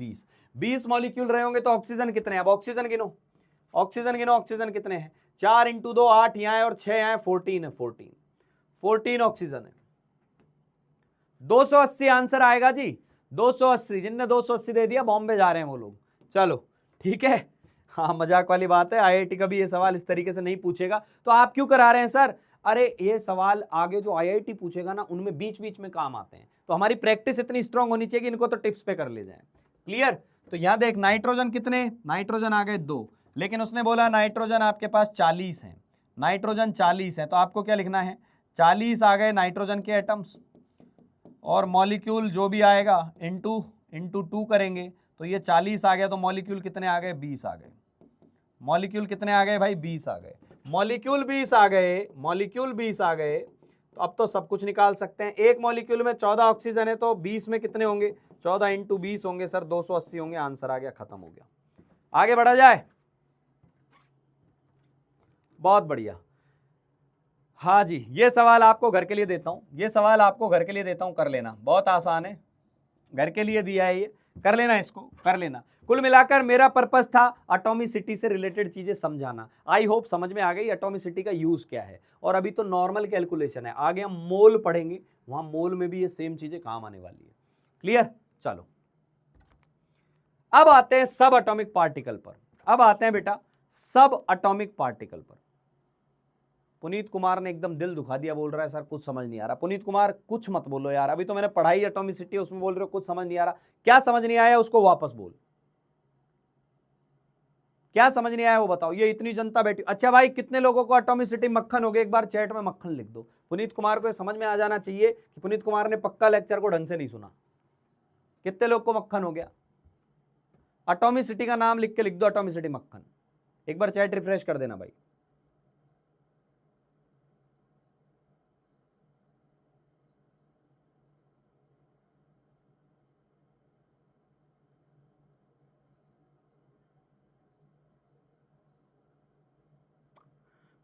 20 मॉलिक्यूल रहे होंगे तो ऑक्सीजन कितने हैं, अब ऑक्सीजन गिनो, ऑक्सीजन कितने हैं, 4 × 2 8 यहाँ है और 6 यहाँ है, 14 है, 14 ऑक्सीजन है। 280 आंसर आएगा जी, 280। जिनने 280 दे दिया बॉम्बे जा रहे हैं वो लोग। चलो ठीक है, हाँ मजाक वाली बात है, आईआईटी का भी ये सवाल इस तरीके से नहीं पूछेगा, तो आप क्यों करा रहे हैं सर? अरे ये सवाल आगे जो आईआईटी पूछेगा ना उनमें बीच बीच में काम आते हैं, तो हमारी प्रैक्टिस इतनी स्ट्रांग होनी चाहिए कि इनको तो टिप्स पे कर ले जाए। क्लियर? तो यहां देख नाइट्रोजन कितने, नाइट्रोजन आ गए 2, लेकिन उसने बोला नाइट्रोजन आपके पास 40 है, नाइट्रोजन 40 है, तो आपको क्या लिखना है, 40 आ गए नाइट्रोजन के एटम्स, और मॉलिक्यूल जो भी आएगा इंटू 2 करेंगे तो ये 40 आ गया, तो मॉलिक्यूल कितने आ गए, 20 आ गए। मॉलिक्यूल कितने आ गए भाई, 20 आ गए। मॉलिक्यूल 20 आ गए, मॉलिक्यूल 20 आ गए, तो अब तो सब कुछ निकाल सकते हैं। एक मॉलिक्यूल में 14 ऑक्सीजन है, तो 20 में कितने होंगे, 14 × 20 होंगे सर, 280 होंगे। आंसर आ गया, खत्म हो गया। आगे बढ़ा जाए, बहुत बढ़िया। हाँ जी, ये सवाल आपको घर के लिए देता हूं, ये सवाल आपको घर के लिए देता हूं, कर लेना, बहुत आसान है, घर के लिए दिया है ये, कर लेना, इसको कर लेना। कुल मिलाकर मेरा पर्पस था एटॉमिसिटी से रिलेटेड चीजें समझाना। आई होप समझ में आ गई एटॉमिसिटी का यूज क्या है। और अभी तो नॉर्मल कैलकुलेशन है, आगे हम मोल पढ़ेंगे, वहां मोल में भी ये सेम चीजें काम आने वाली है। क्लियर? चलो अब आते हैं सब एटॉमिक पार्टिकल पर, अब आते हैं बेटा सब एटॉमिक पार्टिकल पर। पुनीत कुमार ने एकदम दिल दुखा दिया, बोल रहा है सर कुछ समझ नहीं आ रहा। पुनीत कुमार कुछ मत बोलो यार, अभी तो मैंने पढ़ाई एटॉमिसिटी, उसमें बोल रहे हो कुछ समझ नहीं आ रहा। क्या समझ नहीं आया उसको वापस बोल, क्या समझ नहीं आया वो बताओ। ये इतनी जनता बैठी, अच्छा भाई कितने लोगों को एटॉमिसिटी मक्खन हो गया, एक बार चैट में मक्खन लिख दो। पुनीत कुमार को समझ में आ जाना चाहिए कि पुनीत कुमार ने पक्का लेक्चर को ढंग से नहीं सुना। कितने लोग को मक्खन हो गया, एटॉमिसिटी का नाम लिख के लिख दो, एटॉमिसिटी मक्खन। एक बार चैट रिफ्रेश कर देना भाई।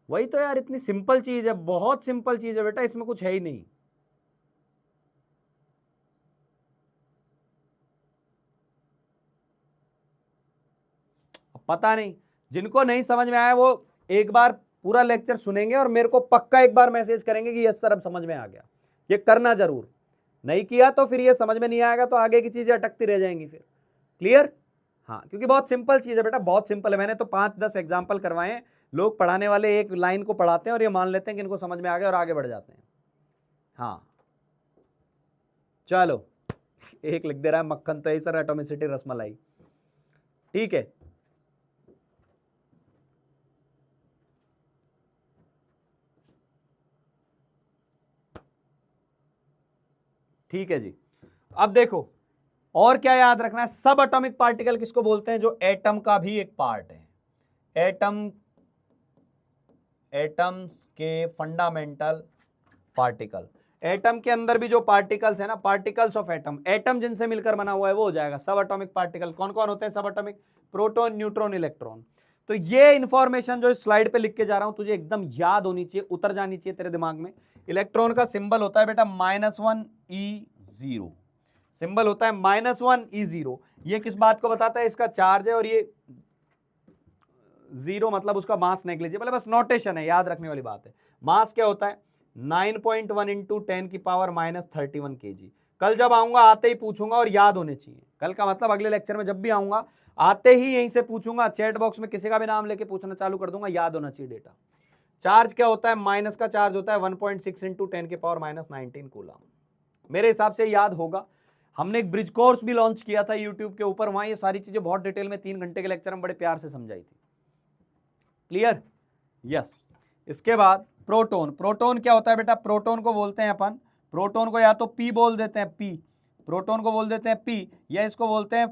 वही तो यार, इतनी सिंपल चीज है, बहुत सिंपल चीज है बेटा, इसमें कुछ है ही नहीं। पता नहीं, जिनको नहीं समझ में आया वो एक बार पूरा लेक्चर सुनेंगे और मेरे को पक्का एक बार मैसेज करेंगे कि यस सर अब समझ में आ गया। ये करना जरूर, नहीं किया तो फिर ये समझ में नहीं आएगा, तो आगे की चीजें अटकती रह जाएंगी फिर। क्लियर? हाँ, क्योंकि बहुत सिंपल चीज है बेटा, बहुत सिंपल है। मैंने तो 5-10 एग्जाम्पल करवाए हैं। लोग पढ़ाने वाले एक लाइन को पढ़ाते हैं और ये मान लेते हैं कि इनको समझ में आ गया और आगे बढ़ जाते हैं। हाँ चलो, एक लिख दे रहा है मक्खन, तो यही सर एटॉमिसिटी रसमलाई। ठीक है, ठीक है जी। अब देखो और क्या याद रखना है, सब एटॉमिक पार्टिकल किसको बोलते हैं, जो एटम का भी एक पार्ट है। एटम्स के फंडामेंटल पार्टिकल। एटम के अंदर भी जो पार्टिकल्स है ना, पार्टिकल्स ऑफ एटम, एटम जिनसे मिलकर बना हुआ है वो हो जाएगा सब एटॉमिक पार्टिकल। कौन कौन होते हैं सब एटॉमिक, प्रोटॉन, न्यूट्रॉन, इलेक्ट्रॉन। तो ये इंफॉर्मेशन जो इस स्लाइड पे लिख के जा रहा हूं तुझे एकदम याद होनी चाहिए, उतर जानी चाहिए तेरे दिमाग में। इलेक्ट्रॉन का सिंबल होता है बेटा -1 E0, सिंबल होता है -1 E0। ये किस बात को बताता है, इसका चार्ज है, और ये 0 मतलब उसका मास नेग्लिजिबल है, बस नोटेशन है, याद रखने वाली बात है। मास क्या होता है, 9.1 × 10⁻³ kg। कल जब आऊंगा आते ही पूछूंगा और याद होने चाहिए। कल का मतलब अगले लेक्चर में जब भी आऊंगा आते ही यहीं से पूछूंगा, चैट बॉक्स में किसी का भी नाम लेके पूछना चालू कर दूंगा, याद होना चाहिए डेटा। चार्ज क्या होता है, माइनस का चार्ज होता है 1.6 × 10⁻⁻19 कूलम। मेरे हिसाब से याद होगा। हमने एक ब्रिज कोर्स भी लॉन्च किया था यूट्यूब के ऊपर, वहां ये सारी चीजें बहुत डिटेल में 3 घंटे के लेक्चर में बड़े प्यार से समझाई थी। क्लियर? यस। इसके बाद प्रोटॉन। प्रोटॉन क्या होता है बेटा, प्रोटॉन को बोलते हैं अपन, प्रोटॉन को या तो पी बोल देते हैं, पी, प्रोटॉन को बोल देते हैं पी, या इसको बोलते हैं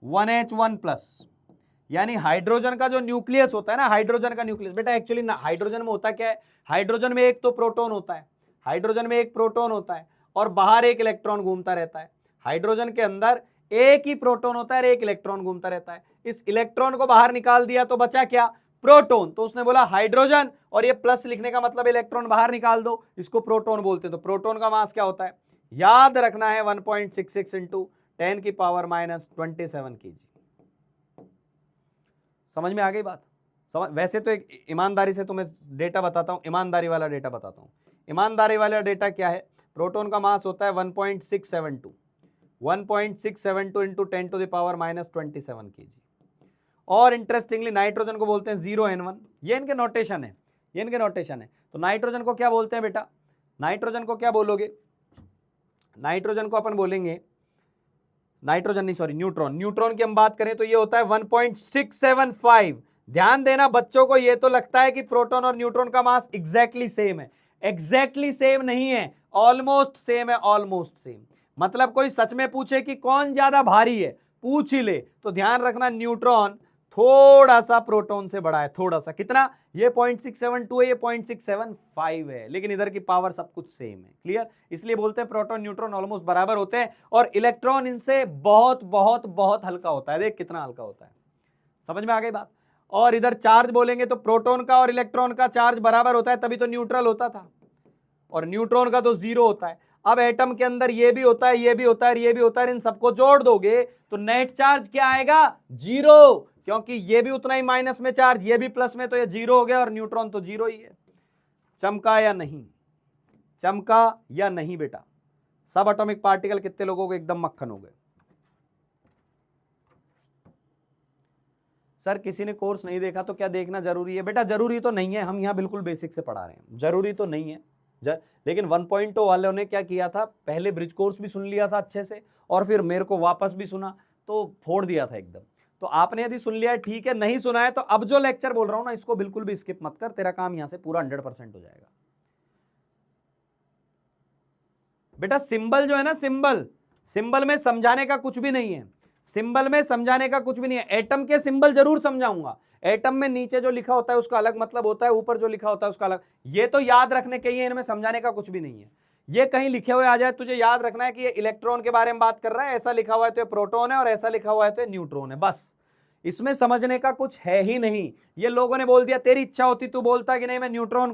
1H1 प्लस। यानी हाइड्रोजन का जो न्यूक्लियस होता है ना, हाइड्रोजन का न्यूक्लियस बेटा, एक्चुअली हाइड्रोजन में होता क्या है, हाइड्रोजन में एक तो प्रोटॉन होता है, हाइड्रोजन में एक प्रोटॉन होता है और बाहर एक इलेक्ट्रॉन घूमता रहता है। हाइड्रोजन के अंदर एक ही प्रोटॉन होता है और एक इलेक्ट्रॉन घूमता रहता है। इस इलेक्ट्रॉन को बाहर निकाल दिया तो बचा क्या, प्रोटॉन। तो उसने बोला हाइड्रोजन, और ये प्लस लिखने का मतलब इलेक्ट्रॉन बाहर निकाल दो, इसको प्रोटॉन बोलते हैं। तो प्रोटॉन का मास क्या होता है, याद रखना है 1.66 इंटू 10 की पावर -27 kg। समझ में आ गई बात? वैसे तो एक ईमानदारी से तुम्हें डेटा बताता हूं, ईमानदारी वाला डेटा बताता हूं। ईमानदारी वाला डेटा क्या है, प्रोटॉन का मास होता है 1.672 into 10 to the power -27 kg। और इंटरेस्टिंगली नाइट्रोजन को बोलते हैं 0N1, ये इनके नोटेशन है, ये इनके नोटेशन है। तो नाइट्रोजन को क्या बोलते हैं बेटा, नाइट्रोजन को क्या बोलोगे, नाइट्रोजन को अपन बोलेंगे, नाइट्रोजन नहीं सॉरी न्यूट्रॉन। न्यूट्रॉन की हम बात करें तो ये होता है 1.675। ध्यान देना बच्चों को, ये तो लगता है कि प्रोटॉन और न्यूट्रॉन का मास एग्जैक्टली सेम है, एग्जैक्टली सेम नहीं है, ऑलमोस्ट सेम है, ऑलमोस्ट सेम। मतलब कोई सच में पूछे कि कौन ज्यादा भारी है, पूछ ही ले, तो ध्यान रखना न्यूट्रॉन थोड़ा सा प्रोटॉन से बड़ा है, थोड़ा सा। कितना, ये 0.672 है, ये 0.675 है, लेकिन इधर की पावर सब कुछ सेम है। क्लियर? इसलिए बोलते हैं प्रोटॉन न्यूट्रॉन ऑलमोस्ट बराबर होते हैं, और इलेक्ट्रॉन इनसे बहुत बहुत बहुत हल्का होता है। देख कितना हल्का होता है, समझ में आ गई बात? और इधर चार्ज बोलेंगे तो प्रोटॉन का और इलेक्ट्रॉन का चार्ज बराबर होता है, तभी तो न्यूट्रल होता था, और न्यूट्रॉन का तो 0 होता है। अब एटम के अंदर ये भी होता है, ये भी होता है, ये भी होता है, इन सबको जोड़ दोगे तो नेट चार्ज क्या आएगा, 0, क्योंकि ये भी उतना ही माइनस में चार्ज, ये भी प्लस में, तो ये 0 हो गया, और न्यूट्रॉन तो 0 ही है। चमका या नहीं, चमका या नहीं बेटा? सब एटॉमिक पार्टिकल कितने लोगों को एकदम मक्खन हो गए? सर किसी ने कोर्स नहीं देखा तो क्या देखना जरूरी है? बेटा जरूरी तो नहीं है, हम यहाँ बिल्कुल बेसिक से पढ़ा रहे हैं, जरूरी तो नहीं है। लेकिन 1.0 वालों ने क्या किया था, पहले ब्रिज कोर्स भी सुन लिया था अच्छे से, और फिर मेरे को वापस भी सुना, तो फोड़ दिया था एकदम। तो आपने यदि सुन लिया है ठीक है, नहीं सुना है तो अब जो लेक्चर बोल रहा हूं ना, इसको बिल्कुल भी स्किप मत कर, तेरा काम यहां से पूरा 100% हो जाएगा। बेटा सिंबल जो है ना, सिंबल, सिंबल में समझाने का कुछ भी नहीं है, सिंबल में समझाने का कुछ भी नहीं है। एटम के सिंबल जरूर समझाऊंगा, एटम में नीचे जो लिखा होता है उसका अलग मतलब होता है, ऊपर जो लिखा होता है उसका अलग, ये तो याद रखने के ही है, इनमें समझाने का कुछ भी नहीं है। ये कहीं लिखे हुए आ जाए, तुझे याद रखना है कि ये इलेक्ट्रॉन के बारे में बात कर रहा है, ऐसा लिखा हुआ है तो ये प्रोटॉन है, और ऐसा लिखा हुआ है तो ये न्यूट्रॉन है, बस। इसमें समझने का कुछ है ही नहीं। ये लोगों ने बोल दिया, तेरी इच्छा होती तू बोलता कि नहीं मैं न्यूट्रॉन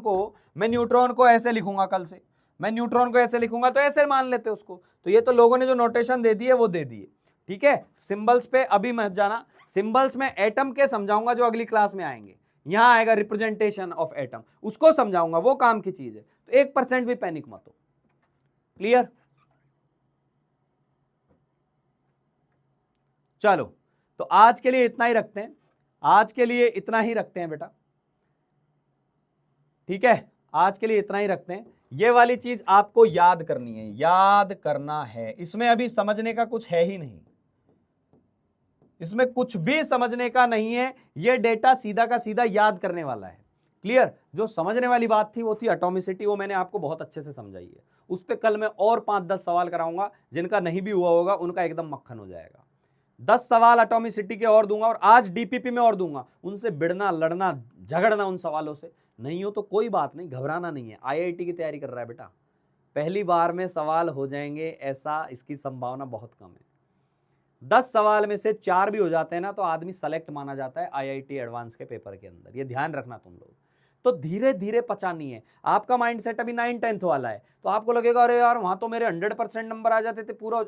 को ऐसे लिखूंगा, कल से मैं न्यूट्रॉन को ऐसे लिखूंगा, तो ऐसे मान लेते उसको। तो ये तो लोगों ने जो नोटेशन दे दिए वो दे दिए, ठीक है। सिंबल्स पे अभी मत जाना, सिंबल्स में एटम के समझाऊंगा जो अगली क्लास में आएंगे। यहां आएगा रिप्रेजेंटेशन ऑफ एटम, उसको समझाऊंगा, वो काम की चीज है। तो 1% भी पैनिक मत हो। क्लियर? चलो तो आज के लिए इतना ही रखते हैं, आज के लिए इतना ही रखते हैं बेटा, ठीक है। आज के लिए इतना ही रखते हैं। ये वाली चीज आपको याद करनी है, याद करना है। इसमें अभी समझने का कुछ है ही नहीं, इसमें कुछ भी समझने का नहीं है। ये डेटा सीधा का सीधा याद करने वाला है। क्लियर? जो समझने वाली बात थी वो थी एटॉमिसिटी, वो मैंने आपको बहुत अच्छे से समझाई है। उस पर कल मैं और 5-10 सवाल कराऊंगा, जिनका नहीं भी हुआ होगा उनका एकदम मक्खन हो जाएगा। 10 सवाल एटॉमिसिटी के और दूंगा, और आज डीपीपी में और दूंगा। उनसे भिड़ना, लड़ना, झगड़ना उन सवालों से नहीं हो तो कोई बात नहीं, घबराना नहीं है। आईआईटी की तैयारी कर रहा है बेटा, पहली बार में सवाल हो जाएंगे ऐसा इसकी संभावना बहुत कम है। 10 सवाल में से 4 भी हो जाते हैं ना तो आदमी सेलेक्ट माना जाता है आईआईटी एडवांस के पेपर के अंदर। ये ध्यान रखना तुम लोग। तो धीरे धीरे पचानी है। आपका माइंडसेट अभी 9-10th वाला है, तो आपको लगेगा अरे यार वहां तो मेरे 100% नंबर आ जाते थे पूरा।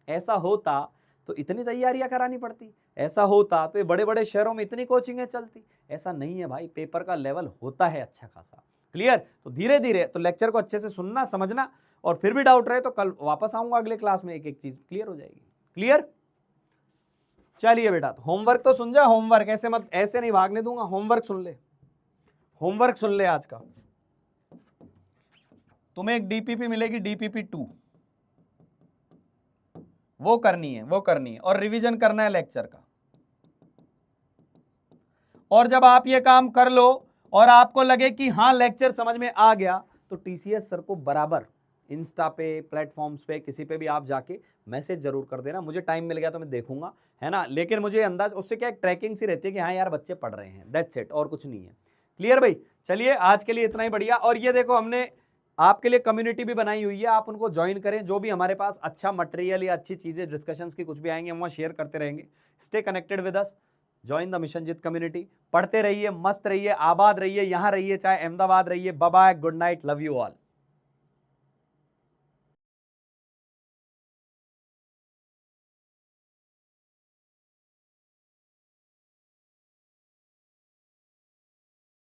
ऐसा होता तो इतनी तैयारियां करानी पड़ती, ऐसा होता तो ये बड़े बड़े शहरों में इतनी कोचिंगें चलती। ऐसा नहीं है भाई, पेपर का लेवल होता है अच्छा खासा। क्लियर? तो धीरे धीरे, तो लेक्चर को अच्छे से सुनना, समझना, और फिर भी डाउट रहे तो कल वापस आऊंगा अगले क्लास में, एक एक चीज क्लियर हो जाएगी। क्लियर? चलिए बेटा, तो होमवर्क तो सुन जा। होमवर्क ऐसे मत, ऐसे नहीं भागने दूंगा, होमवर्क सुन ले, होमवर्क सुन ले। आज का तुम्हें एक डीपीपी मिलेगी, डीपीपी 2, वो करनी है, वो करनी है, और रिवीजन करना है लेक्चर का। और जब आप ये काम कर लो और आपको लगे कि हाँ लेक्चर समझ में आ गया, तो टीसीएस सर को बराबर इंस्टा पे, प्लेटफॉर्म्स पे, किसी पे भी आप जाके मैसेज जरूर कर देना। मुझे टाइम मिल गया तो मैं देखूंगा, है ना। लेकिन मुझे अंदाज, उससे क्या ट्रैकिंग सी रहती है कि हाँ यार बच्चे पढ़ रहे हैं, दैट्स इट, और कुछ नहीं है। क्लियर भाई? चलिए आज के लिए इतना ही बढ़िया। और ये देखो, हमने आपके लिए कम्युनिटी भी बनाई हुई है, आप उनको ज्वाइन करें। जो भी हमारे पास अच्छा मटेरियल या अच्छी चीजें, डिस्कशंस की कुछ भी आएंगे, हम वहाँ शेयर करते रहेंगे। Stay connected with us. Join the MissionJeet community. पढ़ते रहिए, मस्त रहिए, आबाद रहिए, यहां रहिए चाहे अहमदाबाद रहिए। Bye bye, good night, love you all.